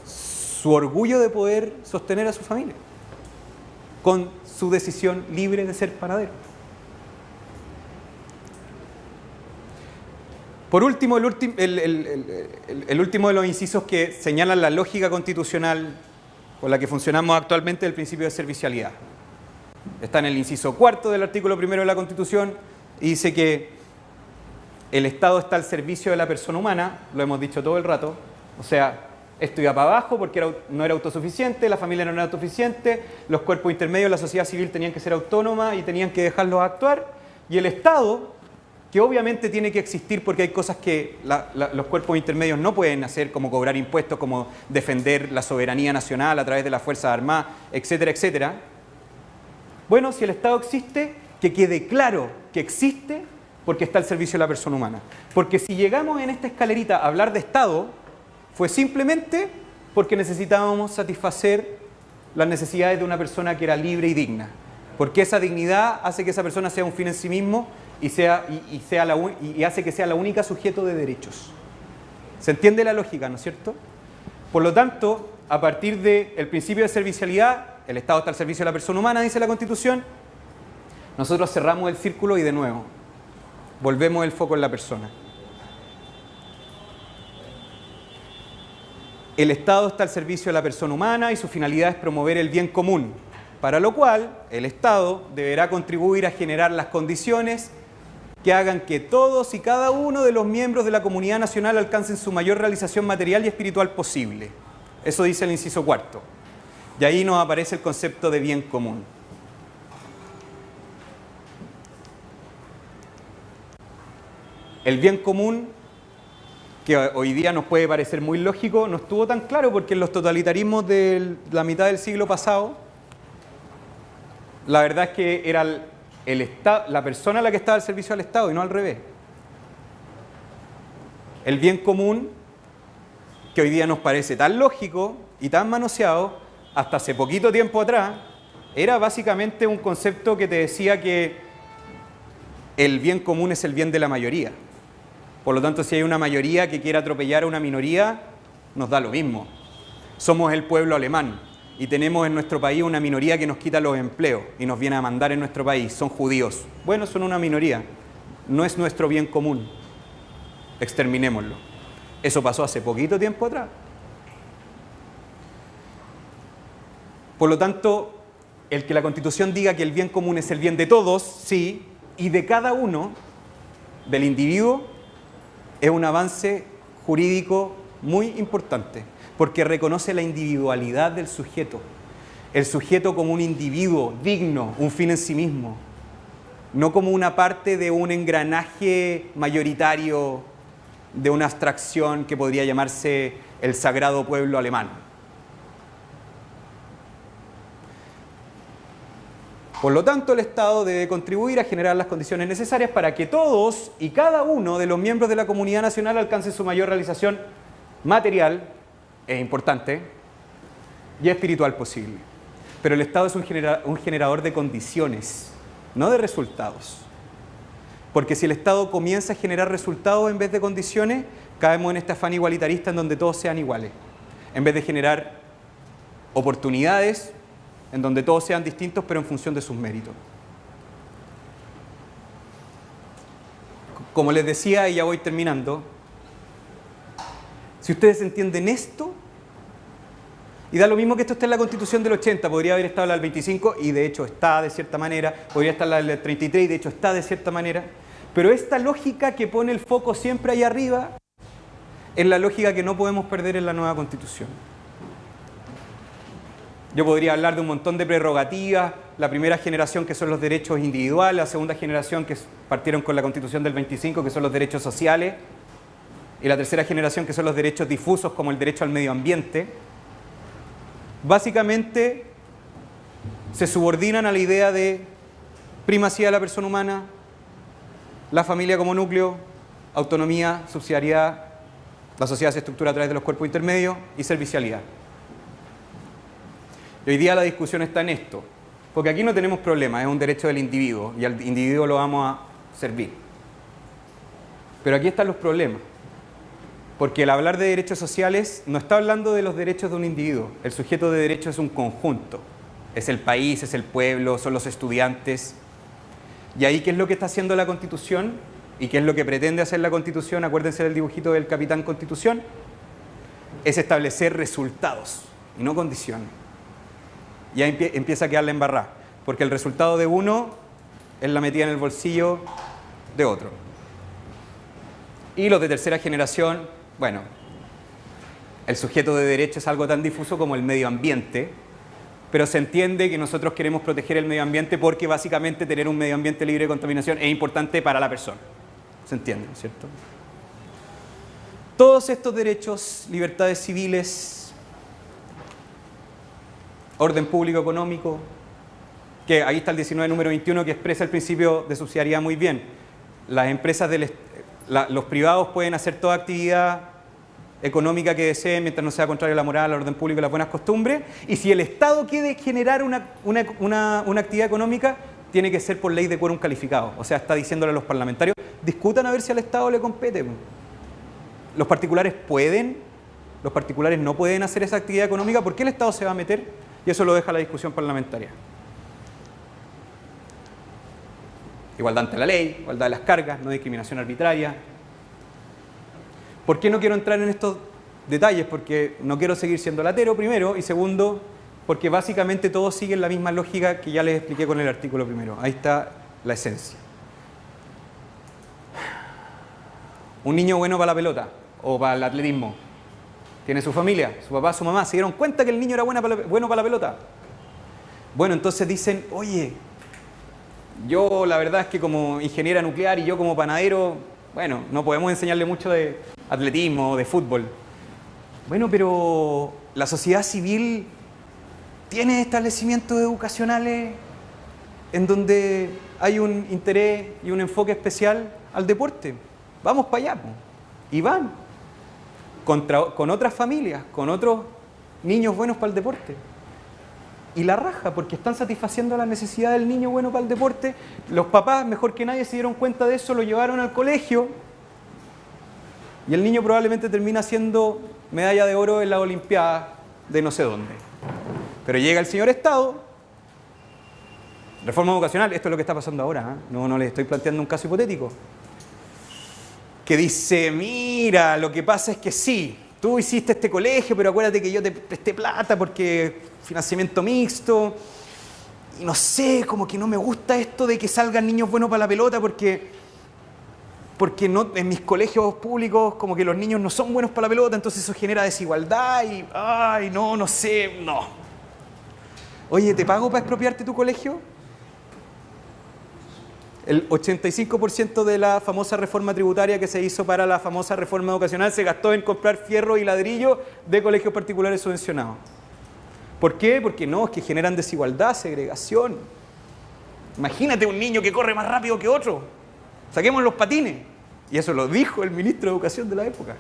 su orgullo de poder sostener a su familia con su decisión libre de ser panadero. Por último, el último de los incisos que señalan la lógica constitucional con la que funcionamos actualmente es el principio de servicialidad. Está en el inciso 4 del artículo 1 de la Constitución y dice que el Estado está al servicio de la persona humana, lo hemos dicho todo el rato, o sea, esto iba para abajo porque no era autosuficiente, la familia no era autosuficiente, los cuerpos intermedios, la sociedad civil tenían que ser autónomas y tenían que dejarlos actuar, y el Estado, que obviamente tiene que existir porque hay cosas que los cuerpos intermedios no pueden hacer, como cobrar impuestos, como defender la soberanía nacional a través de las Fuerzas Armadas, etcétera, etcétera. Bueno, si el Estado existe, que quede claro que existe porque está al servicio de la persona humana. Porque si llegamos en esta escalerita a hablar de Estado, fue simplemente porque necesitábamos satisfacer las necesidades de una persona que era libre y digna. Porque esa dignidad hace que esa persona sea un fin en sí mismo y hace que sea la única sujeto de derechos. ¿Se entiende la lógica, no es cierto? Por lo tanto, a partir del principio de servicialidad, el Estado está al servicio de la persona humana, dice la Constitución, nosotros cerramos el círculo y de nuevo volvemos el foco en la persona. El Estado está al servicio de la persona humana y su finalidad es promover el bien común, para lo cual el Estado deberá contribuir a generar las condiciones que hagan que todos y cada uno de los miembros de la comunidad nacional alcancen su mayor realización material y espiritual posible. Eso dice el inciso 4. Y ahí nos aparece el concepto de bien común. El bien común, que hoy día nos puede parecer muy lógico, no estuvo tan claro porque en los totalitarismos de la mitad del siglo pasado, la verdad es que era la persona la que estaba al servicio del Estado y no al revés. El bien común, que hoy día nos parece tan lógico y tan manoseado, hasta hace poquito tiempo atrás, era básicamente un concepto que te decía que el bien común es el bien de la mayoría. Por lo tanto, si hay una mayoría que quiere atropellar a una minoría, nos da lo mismo. Somos el pueblo alemán y tenemos en nuestro país una minoría que nos quita los empleos y nos viene a mandar en nuestro país, son judíos. Bueno, son una minoría, no es nuestro bien común, exterminémoslo. Eso pasó hace poquito tiempo atrás. Por lo tanto, el que la Constitución diga que el bien común es el bien de todos, sí, y de cada uno, del individuo, es un avance jurídico muy importante, porque reconoce la individualidad del sujeto, el sujeto como un individuo digno, un fin en sí mismo, no como una parte de un engranaje mayoritario, de una abstracción que podría llamarse el sagrado pueblo alemán. Por lo tanto, el Estado debe contribuir a generar las condiciones necesarias para que todos y cada uno de los miembros de la comunidad nacional alcancen su mayor realización material, es importante, y espiritual posible. Pero el Estado es un generador de condiciones, no de resultados. Porque si el Estado comienza a generar resultados en vez de condiciones, caemos en este afán igualitarista en donde todos sean iguales. En vez de generar oportunidades, en donde todos sean distintos, pero en función de sus méritos. Como les decía, y ya voy terminando, si ustedes entienden esto, y da lo mismo que esto esté en la Constitución del 80, podría haber estado en la del 25, y de hecho está de cierta manera, podría estar en la del 33, y de hecho está de cierta manera, pero esta lógica que pone el foco siempre ahí arriba, es la lógica que no podemos perder en la nueva Constitución. Yo podría hablar de un montón de prerrogativas, la primera generación que son los derechos individuales, la segunda generación que partieron con la Constitución del 25 que son los derechos sociales, y la tercera generación que son los derechos difusos como el derecho al medio ambiente. Básicamente se subordinan a la idea de primacía de la persona humana, la familia como núcleo, autonomía, subsidiariedad, la sociedad se estructura a través de los cuerpos intermedios y servicialidad. Y hoy día la discusión está en esto, porque aquí no tenemos problemas, es un derecho del individuo y al individuo lo vamos a servir. Pero aquí están los problemas, porque al hablar de derechos sociales no está hablando de los derechos de un individuo, el sujeto de derecho es un conjunto, es el país, es el pueblo, son los estudiantes. Y ahí, ¿qué es lo que está haciendo la Constitución? ¿Y qué es lo que pretende hacer la Constitución? Acuérdense del dibujito del Capitán Constitución. Es establecer resultados y no condiciones. Y ahí empieza a quedar la embarrada, porque el resultado de uno es la metida en el bolsillo de otro. Y los de tercera generación, bueno, el sujeto de derecho es algo tan difuso como el medio ambiente, pero se entiende que nosotros queremos proteger el medio ambiente porque básicamente tener un medio ambiente libre de contaminación es importante para la persona. ¿Se entiende, cierto? Todos estos derechos, libertades civiles, orden público económico, que ahí está el 19 número 21 que expresa el principio de subsidiariedad muy bien. Las empresas los privados pueden hacer toda actividad económica que deseen mientras no sea contrario a la moral, al orden público y las buenas costumbres. Y si el Estado quiere generar una actividad económica, tiene que ser por ley de quórum calificado. O sea, está diciéndole a los parlamentarios, discutan a ver si al Estado le compete. Los particulares pueden, los particulares no pueden hacer esa actividad económica. ¿Por qué el Estado se va a meter? Y eso lo deja la discusión parlamentaria. Igualdad ante la ley, igualdad de las cargas, no discriminación arbitraria. ¿Por qué no quiero entrar en estos detalles? Porque no quiero seguir siendo latero, primero, y segundo, porque básicamente todos siguen la misma lógica que ya les expliqué con el artículo primero. Ahí está la esencia. Un niño bueno para la pelota o para el atletismo. Tiene su familia, su papá, su mamá, se dieron cuenta que el niño era bueno para la pelota. Bueno, entonces dicen, oye, yo la verdad es que como ingeniera nuclear y yo como panadero, bueno, no podemos enseñarle mucho de atletismo o de fútbol. Bueno, pero la sociedad civil tiene establecimientos educacionales en donde hay un interés y un enfoque especial al deporte. Vamos para allá. Y van. Con otras familias, con otros niños buenos para el deporte. Y la raja, porque están satisfaciendo la necesidad del niño bueno para el deporte. Los papás, mejor que nadie, se dieron cuenta de eso, lo llevaron al colegio. Y el niño probablemente termina siendo medalla de oro en la Olimpiada de no sé dónde. Pero llega el señor Estado, reforma educacional, esto es lo que está pasando ahora, ¿eh? No les estoy planteando un caso hipotético, que dice, mira, lo que pasa es que sí, tú hiciste este colegio, pero acuérdate que yo te presté plata porque financiamiento mixto, y no sé, como que no me gusta esto de que salgan niños buenos para la pelota porque no, en mis colegios públicos como que los niños no son buenos para la pelota, entonces eso genera desigualdad y, ay, no sé, no. Oye, ¿te pago para expropiarte tu colegio? El 85% de la famosa reforma tributaria que se hizo para la famosa reforma educacional se gastó en comprar fierro y ladrillo de colegios particulares subvencionados. ¿Por qué? Porque no, es que generan desigualdad, segregación. Imagínate un niño que corre más rápido que otro. Saquemos los patines. Y eso lo dijo el ministro de Educación de la época.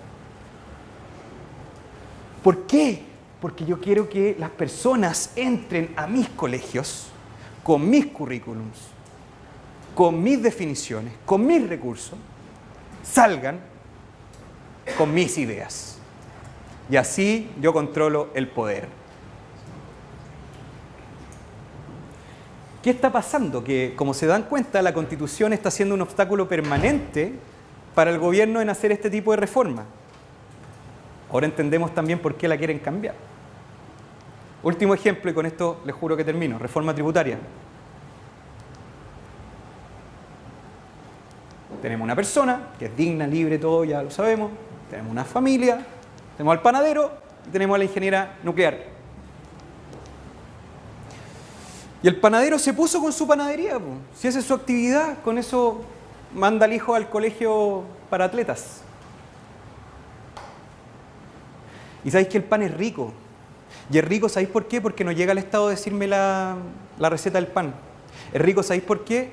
¿Por qué? Porque yo quiero que las personas entren a mis colegios con mis currículums, con mis definiciones, con mis recursos, salgan con mis ideas. Y así yo controlo el poder. ¿Qué está pasando? Que, como se dan cuenta, la Constitución está siendo un obstáculo permanente para el gobierno en hacer este tipo de reforma. Ahora entendemos también por qué la quieren cambiar. Último ejemplo, y con esto les juro que termino. Reforma tributaria. Tenemos una persona que es digna, libre, todo, ya lo sabemos. Tenemos una familia, tenemos al panadero y tenemos a la ingeniera nuclear. Y el panadero se puso con su panadería, po. Si esa es su actividad, con eso manda al hijo al colegio para atletas. Y sabéis que el pan es rico. Y es rico, ¿sabéis por qué? Porque no llega al Estado a decirme la receta del pan. Es rico, ¿sabéis por qué?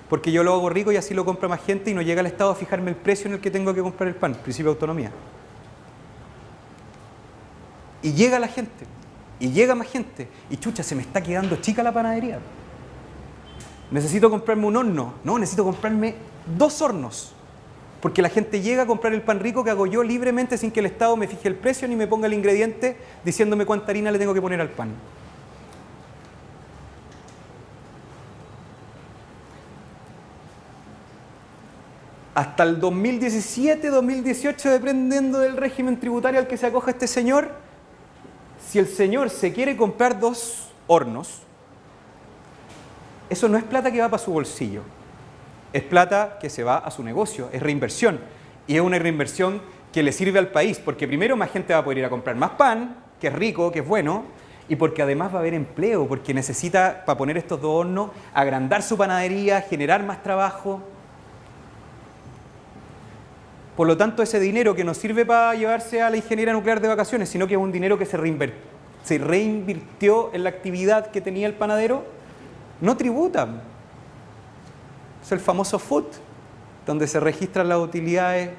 Porque yo lo hago rico y así lo compra más gente y no llega al Estado a fijarme el precio en el que tengo que comprar el pan. Principio de autonomía. Y llega la gente. Y llega más gente. Y chucha, se me está quedando chica la panadería. Necesito comprarme un horno. No, necesito comprarme 2 hornos. Porque la gente llega a comprar el pan rico que hago yo libremente sin que el Estado me fije el precio ni me ponga el ingrediente diciéndome cuánta harina le tengo que poner al pan. Hasta el 2017, 2018, dependiendo del régimen tributario al que se acoja este señor, si el señor se quiere comprar 2 hornos, eso no es plata que va para su bolsillo. Es plata que se va a su negocio, es reinversión. Y es una reinversión que le sirve al país, porque primero más gente va a poder ir a comprar más pan, que es rico, que es bueno, y porque además va a haber empleo, porque necesita, para poner estos 2 hornos, agrandar su panadería, generar más trabajo. Por lo tanto, ese dinero que no sirve para llevarse a la ingeniera nuclear de vacaciones, sino que es un dinero que se reinvirtió en la actividad que tenía el panadero, no tributa. Es el famoso FUT, donde se registran las utilidades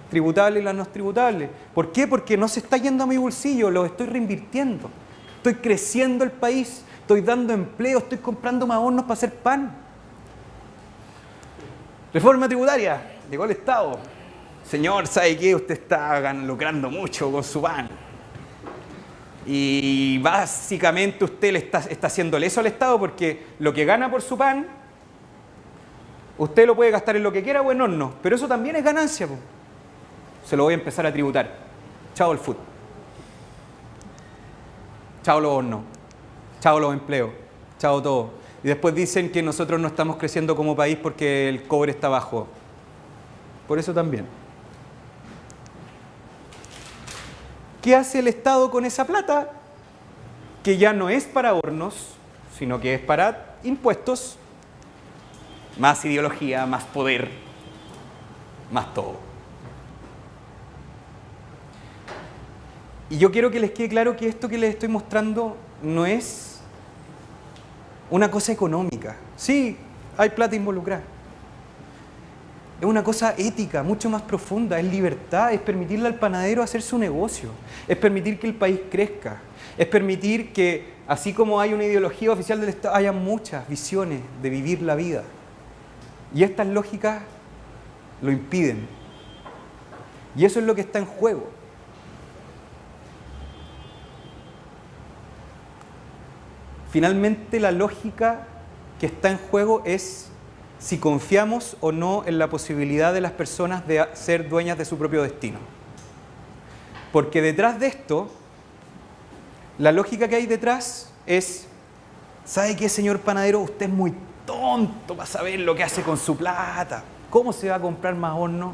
tributables y las no tributables. ¿Por qué? Porque no se está yendo a mi bolsillo, lo estoy reinvirtiendo. Estoy creciendo el país, estoy dando empleo, estoy comprando más hornos para hacer pan. Reforma tributaria, llegó el Estado. Señor, ¿sabe qué? Usted está lucrando mucho con su pan. Y básicamente usted le está haciéndole eso al Estado porque lo que gana por su pan, usted lo puede gastar en lo que quiera o en horno, pero eso también es ganancia, po. Se lo voy a empezar a tributar. Chao el food. Chao los hornos. Chao los empleos. Chao todo. Y después dicen que nosotros no estamos creciendo como país porque el cobre está bajo. Por eso también. ¿Qué hace el Estado con esa plata? Que ya no es para hornos, sino que es para impuestos, más ideología, más poder, más todo. Y yo quiero que les quede claro que esto que les estoy mostrando no es una cosa económica. Sí, hay plata involucrada. Es una cosa ética, mucho más profunda, es libertad, es permitirle al panadero hacer su negocio, es permitir que el país crezca, es permitir que, así como hay una ideología oficial del Estado, haya muchas visiones de vivir la vida. Y estas lógicas lo impiden. Y eso es lo que está en juego. Finalmente, la lógica que está en juego es si confiamos o no en la posibilidad de las personas de ser dueñas de su propio destino. Porque detrás de esto, la lógica que hay detrás es, ¿sabe qué, señor panadero? Usted es muy tonto para saber lo que hace con su plata. ¿Cómo se va a comprar más horno?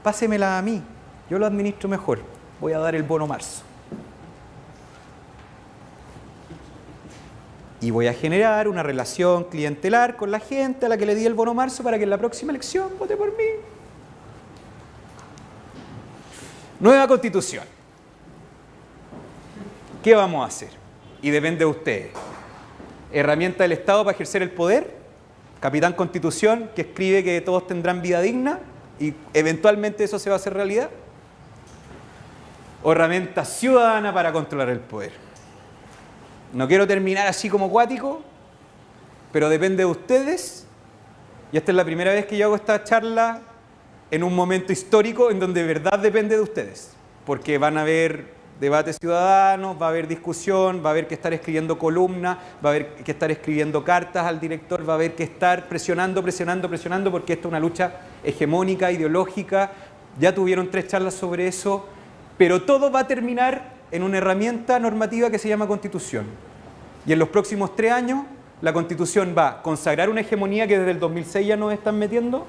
Pásemela a mí, yo lo administro mejor. Voy a dar el bono marzo. Y voy a generar una relación clientelar con la gente a la que le di el bono marzo para que en la próxima elección vote por mí. Nueva Constitución. ¿Qué vamos a hacer? Y depende de ustedes. Herramienta del Estado para ejercer el poder. Capitán Constitución que escribe que todos tendrán vida digna y eventualmente eso se va a hacer realidad. O herramienta ciudadana para controlar el poder. No quiero terminar así como cuático, pero depende de ustedes. Y esta es la primera vez que yo hago esta charla en un momento histórico en donde de verdad depende de ustedes. Porque van a haber debates ciudadanos, va a haber discusión, va a haber que estar escribiendo columnas, va a haber que estar escribiendo cartas al director, va a haber que estar presionando, porque esta es una lucha hegemónica, ideológica. Ya tuvieron 3 charlas sobre eso, pero todo va a terminar en una herramienta normativa que se llama Constitución. Y en los próximos 3 años, la Constitución va a consagrar una hegemonía que desde el 2006 ya nos están metiendo,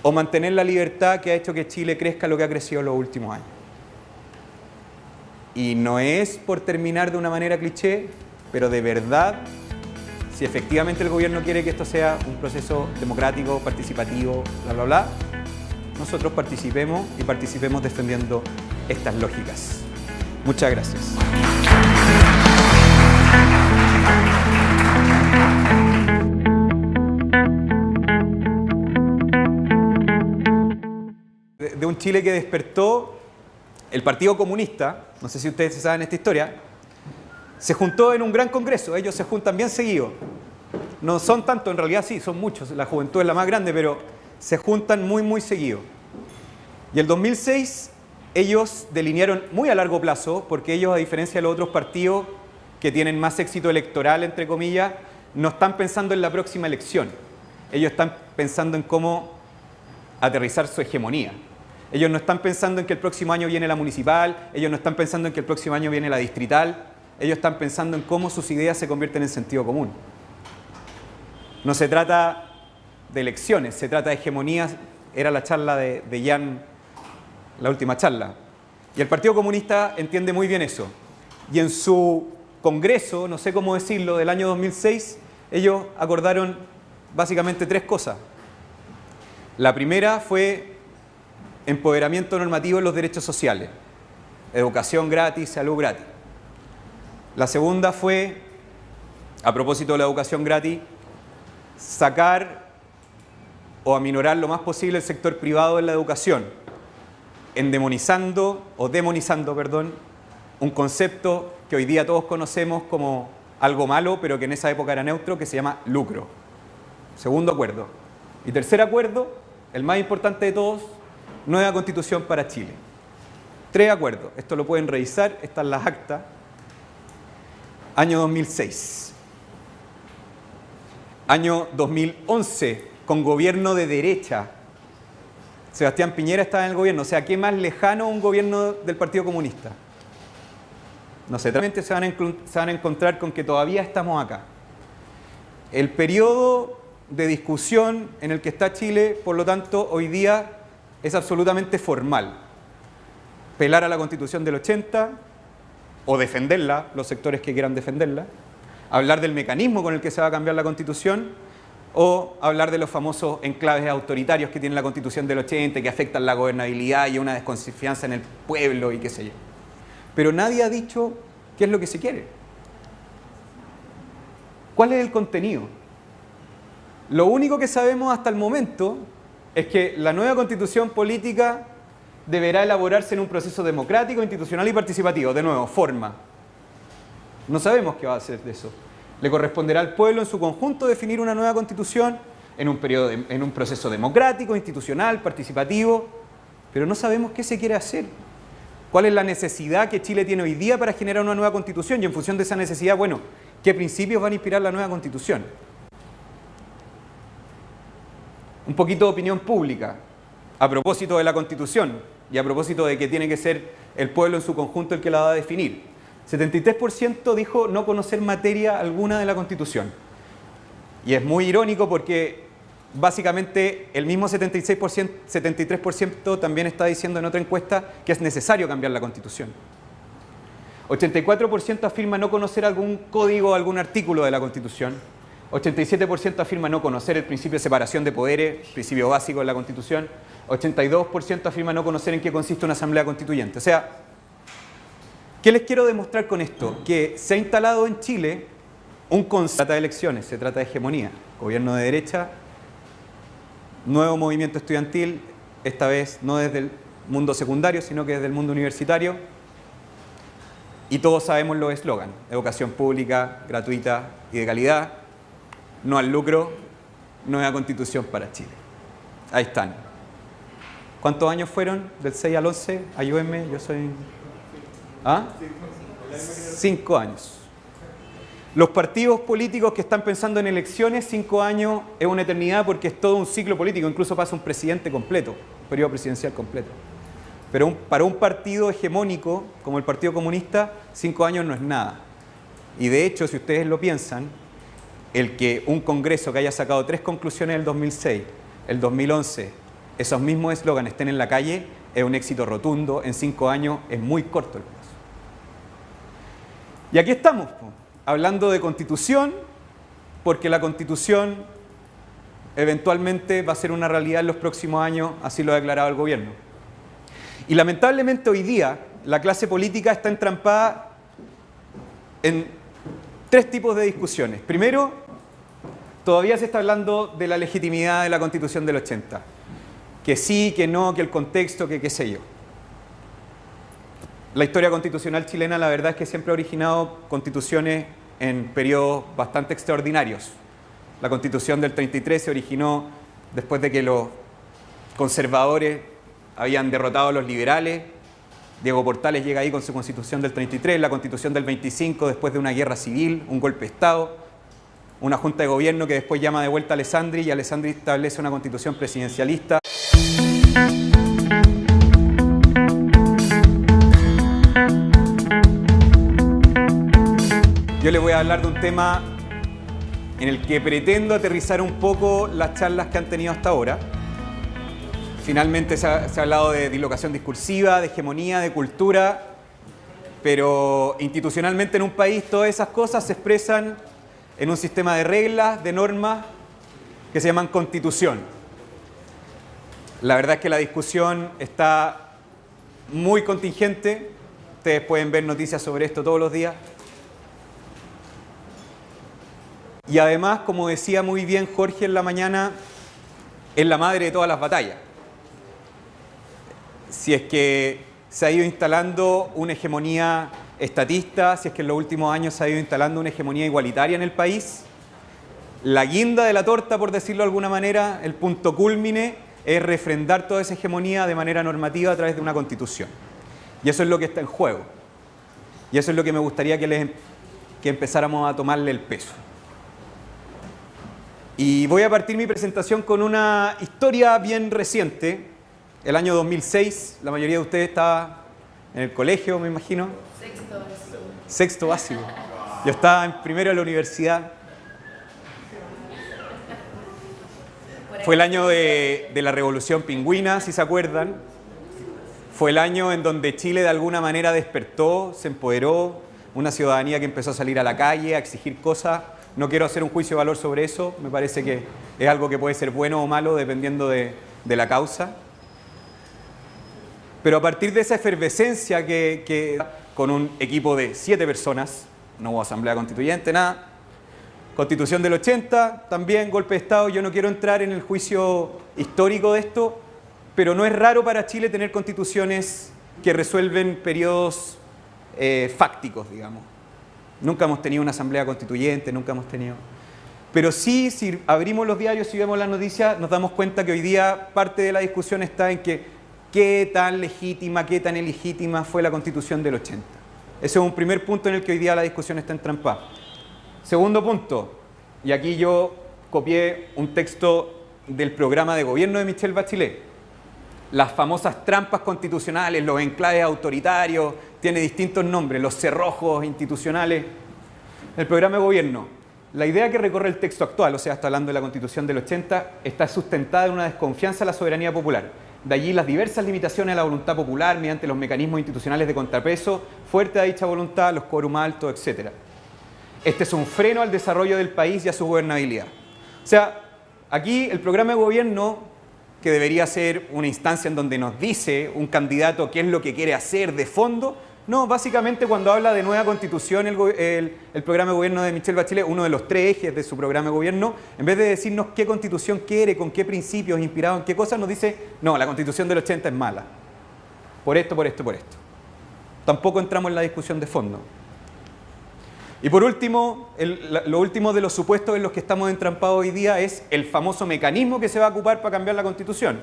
o mantener la libertad que ha hecho que Chile crezca lo que ha crecido en los últimos años. Y no es por terminar de una manera cliché, pero de verdad, si efectivamente el gobierno quiere que esto sea un proceso democrático, participativo, bla, bla, bla, nosotros participemos y participemos defendiendo estas lógicas. Muchas gracias. De un Chile que despertó, el Partido Comunista, no sé si ustedes saben esta historia, se juntó en un gran congreso. Ellos se juntan bien seguido. No son tantos, en realidad sí, son muchos. La juventud es la más grande, pero se juntan muy, muy seguido. Y el 2006 ellos delinearon muy a largo plazo, porque ellos, a diferencia de los otros partidos que tienen más éxito electoral, entre comillas, no están pensando en la próxima elección. Ellos están pensando en cómo aterrizar su hegemonía. Ellos no están pensando en que el próximo año viene la municipal, ellos no están pensando en que el próximo año viene la distrital, ellos están pensando en cómo sus ideas se convierten en sentido común. No se trata de elecciones, se trata de hegemonías. Era la charla de Jan, la última charla. Y el Partido Comunista entiende muy bien eso. Y en su congreso, no sé cómo decirlo, del año 2006, ellos acordaron básicamente 3 cosas. La primera fue empoderamiento normativo en los derechos sociales. Educación gratis, salud gratis. La segunda fue, a propósito de la educación gratis, sacar o aminorar lo más posible el sector privado en la educación, demonizando, un concepto que hoy día todos conocemos como algo malo, pero que en esa época era neutro, que se llama lucro. Segundo acuerdo. Y tercer acuerdo, el más importante de todos, nueva Constitución para Chile. 3 acuerdos. Esto lo pueden revisar, están las actas. Año 2006. Año 2011, con gobierno de derecha. Sebastián Piñera estaba en el gobierno. O sea, ¿qué más lejano un gobierno del Partido Comunista? No sé, realmente se van a encontrar con que todavía estamos acá. El periodo de discusión en el que está Chile, por lo tanto, hoy día es absolutamente formal. Pelar a la Constitución del 80 o defenderla, los sectores que quieran defenderla, hablar del mecanismo con el que se va a cambiar la Constitución o hablar de los famosos enclaves autoritarios que tiene la Constitución del 80 que afectan la gobernabilidad y una desconfianza en el pueblo y qué sé yo. Pero nadie ha dicho qué es lo que se quiere. ¿Cuál es el contenido? Lo único que sabemos hasta el momento es que la nueva Constitución política deberá elaborarse en un proceso democrático, institucional y participativo. De nuevo, forma. No sabemos qué va a hacer de eso. Le corresponderá al pueblo en su conjunto definir una nueva Constitución en un proceso democrático, institucional, participativo, pero no sabemos qué se quiere hacer. ¿Cuál es la necesidad que Chile tiene hoy día para generar una nueva constitución? Y en función de esa necesidad, bueno, ¿qué principios van a inspirar la nueva constitución? Un poquito de opinión pública a propósito de la constitución y a propósito de que tiene que ser el pueblo en su conjunto el que la va a definir. 73% dijo no conocer materia alguna de la constitución. Y es muy irónico porque básicamente el mismo 73% también está diciendo en otra encuesta que es necesario cambiar la Constitución. 84% afirma no conocer algún código o algún artículo de la Constitución. 87% afirma no conocer el principio de separación de poderes, principio básico de la Constitución. 82% afirma no conocer en qué consiste una asamblea constituyente. O sea, ¿qué les quiero demostrar con esto? Que se ha instalado en Chile un concepto de elecciones, se trata de hegemonía, gobierno de derecha, nuevo movimiento estudiantil, esta vez no desde el mundo secundario, sino que desde el mundo universitario. Y todos sabemos los eslogans: educación pública, gratuita y de calidad, no al lucro, nueva constitución para Chile. Ahí están. ¿Cuántos años fueron? Del 6 al 11, ayúdenme, yo soy... ¿Ah? 5 años. Los partidos políticos que están pensando en elecciones, 5 años es una eternidad porque es todo un ciclo político, incluso pasa un presidente completo, un periodo presidencial completo. Pero para un partido hegemónico como el Partido Comunista, 5 años no es nada. Y de hecho, si ustedes lo piensan, el que un Congreso que haya sacado 3 conclusiones del 2006, el 2011, esos mismos eslóganes estén en la calle, es un éxito rotundo. En 5 años es muy corto el plazo. Y aquí estamos, hablando de constitución, porque la constitución eventualmente va a ser una realidad en los próximos años, así lo ha declarado el gobierno. Y lamentablemente hoy día la clase política está entrampada en 3 tipos de discusiones. Primero, todavía se está hablando de la legitimidad de la Constitución del 80. Que sí, que no, que el contexto, que qué sé yo. La historia constitucional chilena, la verdad es que siempre ha originado constituciones en periodos bastante extraordinarios. La Constitución del 33 se originó después de que los conservadores habían derrotado a los liberales. Diego Portales llega ahí con su Constitución del 33, la Constitución del 25 después de una guerra civil, un golpe de Estado, una junta de gobierno que después llama de vuelta a Alessandri y Alessandri establece una constitución presidencialista. Yo les voy a hablar de un tema en el que pretendo aterrizar un poco las charlas que han tenido hasta ahora. Finalmente se ha hablado de dislocación discursiva, de hegemonía, de cultura, pero institucionalmente en un país todas esas cosas se expresan en un sistema de reglas, de normas, que se llaman constitución. La verdad es que la discusión está muy contingente. Ustedes pueden ver noticias sobre esto todos los días. Y además, como decía muy bien Jorge en la mañana, es la madre de todas las batallas. Si es que se ha ido instalando una hegemonía estatista, si es que en los últimos años se ha ido instalando una hegemonía igualitaria en el país, la guinda de la torta, por decirlo de alguna manera, el punto cúlmine, es refrendar toda esa hegemonía de manera normativa a través de una constitución. Y eso es lo que está en juego. Y eso es lo que me gustaría que empezáramos a tomarle el peso. Y voy a partir mi presentación con una historia bien reciente. El año 2006, la mayoría de ustedes estaba en el colegio, me imagino. Sexto básico. Sexto básico. Yo estaba en primero de la universidad. Fue el año de la Revolución Pingüina, si se acuerdan. Fue el año en donde Chile de alguna manera despertó, se empoderó, una ciudadanía que empezó a salir a la calle, a exigir cosas. No quiero hacer un juicio de valor sobre eso, me parece que es algo que puede ser bueno o malo dependiendo de la causa. Pero a partir de esa efervescencia que con un equipo de 7 personas, no hubo asamblea constituyente, nada, Constitución del 80, también golpe de Estado. Yo no quiero entrar en el juicio histórico de esto, pero no es raro para Chile tener constituciones que resuelven periodos fácticos, digamos. Nunca hemos tenido una asamblea constituyente, nunca hemos tenido... Pero sí, si abrimos los diarios y vemos las noticias, nos damos cuenta que hoy día parte de la discusión está en que qué tan legítima, qué tan ilegítima fue la Constitución del 80. Ese es un primer punto en el que hoy día la discusión está entrampada. Segundo punto, y aquí yo copié un texto del programa de gobierno de Michelle Bachelet. Las famosas trampas constitucionales, los enclaves autoritarios, tiene distintos nombres, los cerrojos institucionales. El programa de gobierno, la idea que recorre el texto actual, o sea, está hablando de la Constitución del 80, está sustentada en una desconfianza a la soberanía popular. De allí las diversas limitaciones a la voluntad popular mediante los mecanismos institucionales de contrapeso, fuerte a dicha voluntad, los quórum altos, etc. Este es un freno al desarrollo del país y a su gobernabilidad. O sea, aquí el programa de gobierno, que debería ser una instancia en donde nos dice un candidato qué es lo que quiere hacer de fondo, no, básicamente cuando habla de nueva constitución el programa de gobierno de Michelle Bachelet, uno de los 3 ejes de su programa de gobierno, en vez de decirnos qué constitución quiere, con qué principios, inspirado en qué cosas, nos dice, no, la constitución del 80 es mala. Por esto, por esto, por esto. Tampoco entramos en la discusión de fondo. Y por último, lo último de los supuestos en los que estamos entrampados hoy día es el famoso mecanismo que se va a ocupar para cambiar la Constitución.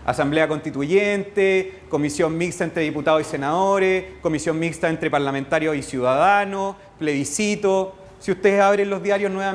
Asamblea Constituyente, comisión mixta entre diputados y senadores, comisión mixta entre parlamentarios y ciudadanos, plebiscito. Si ustedes abren los diarios nuevamente,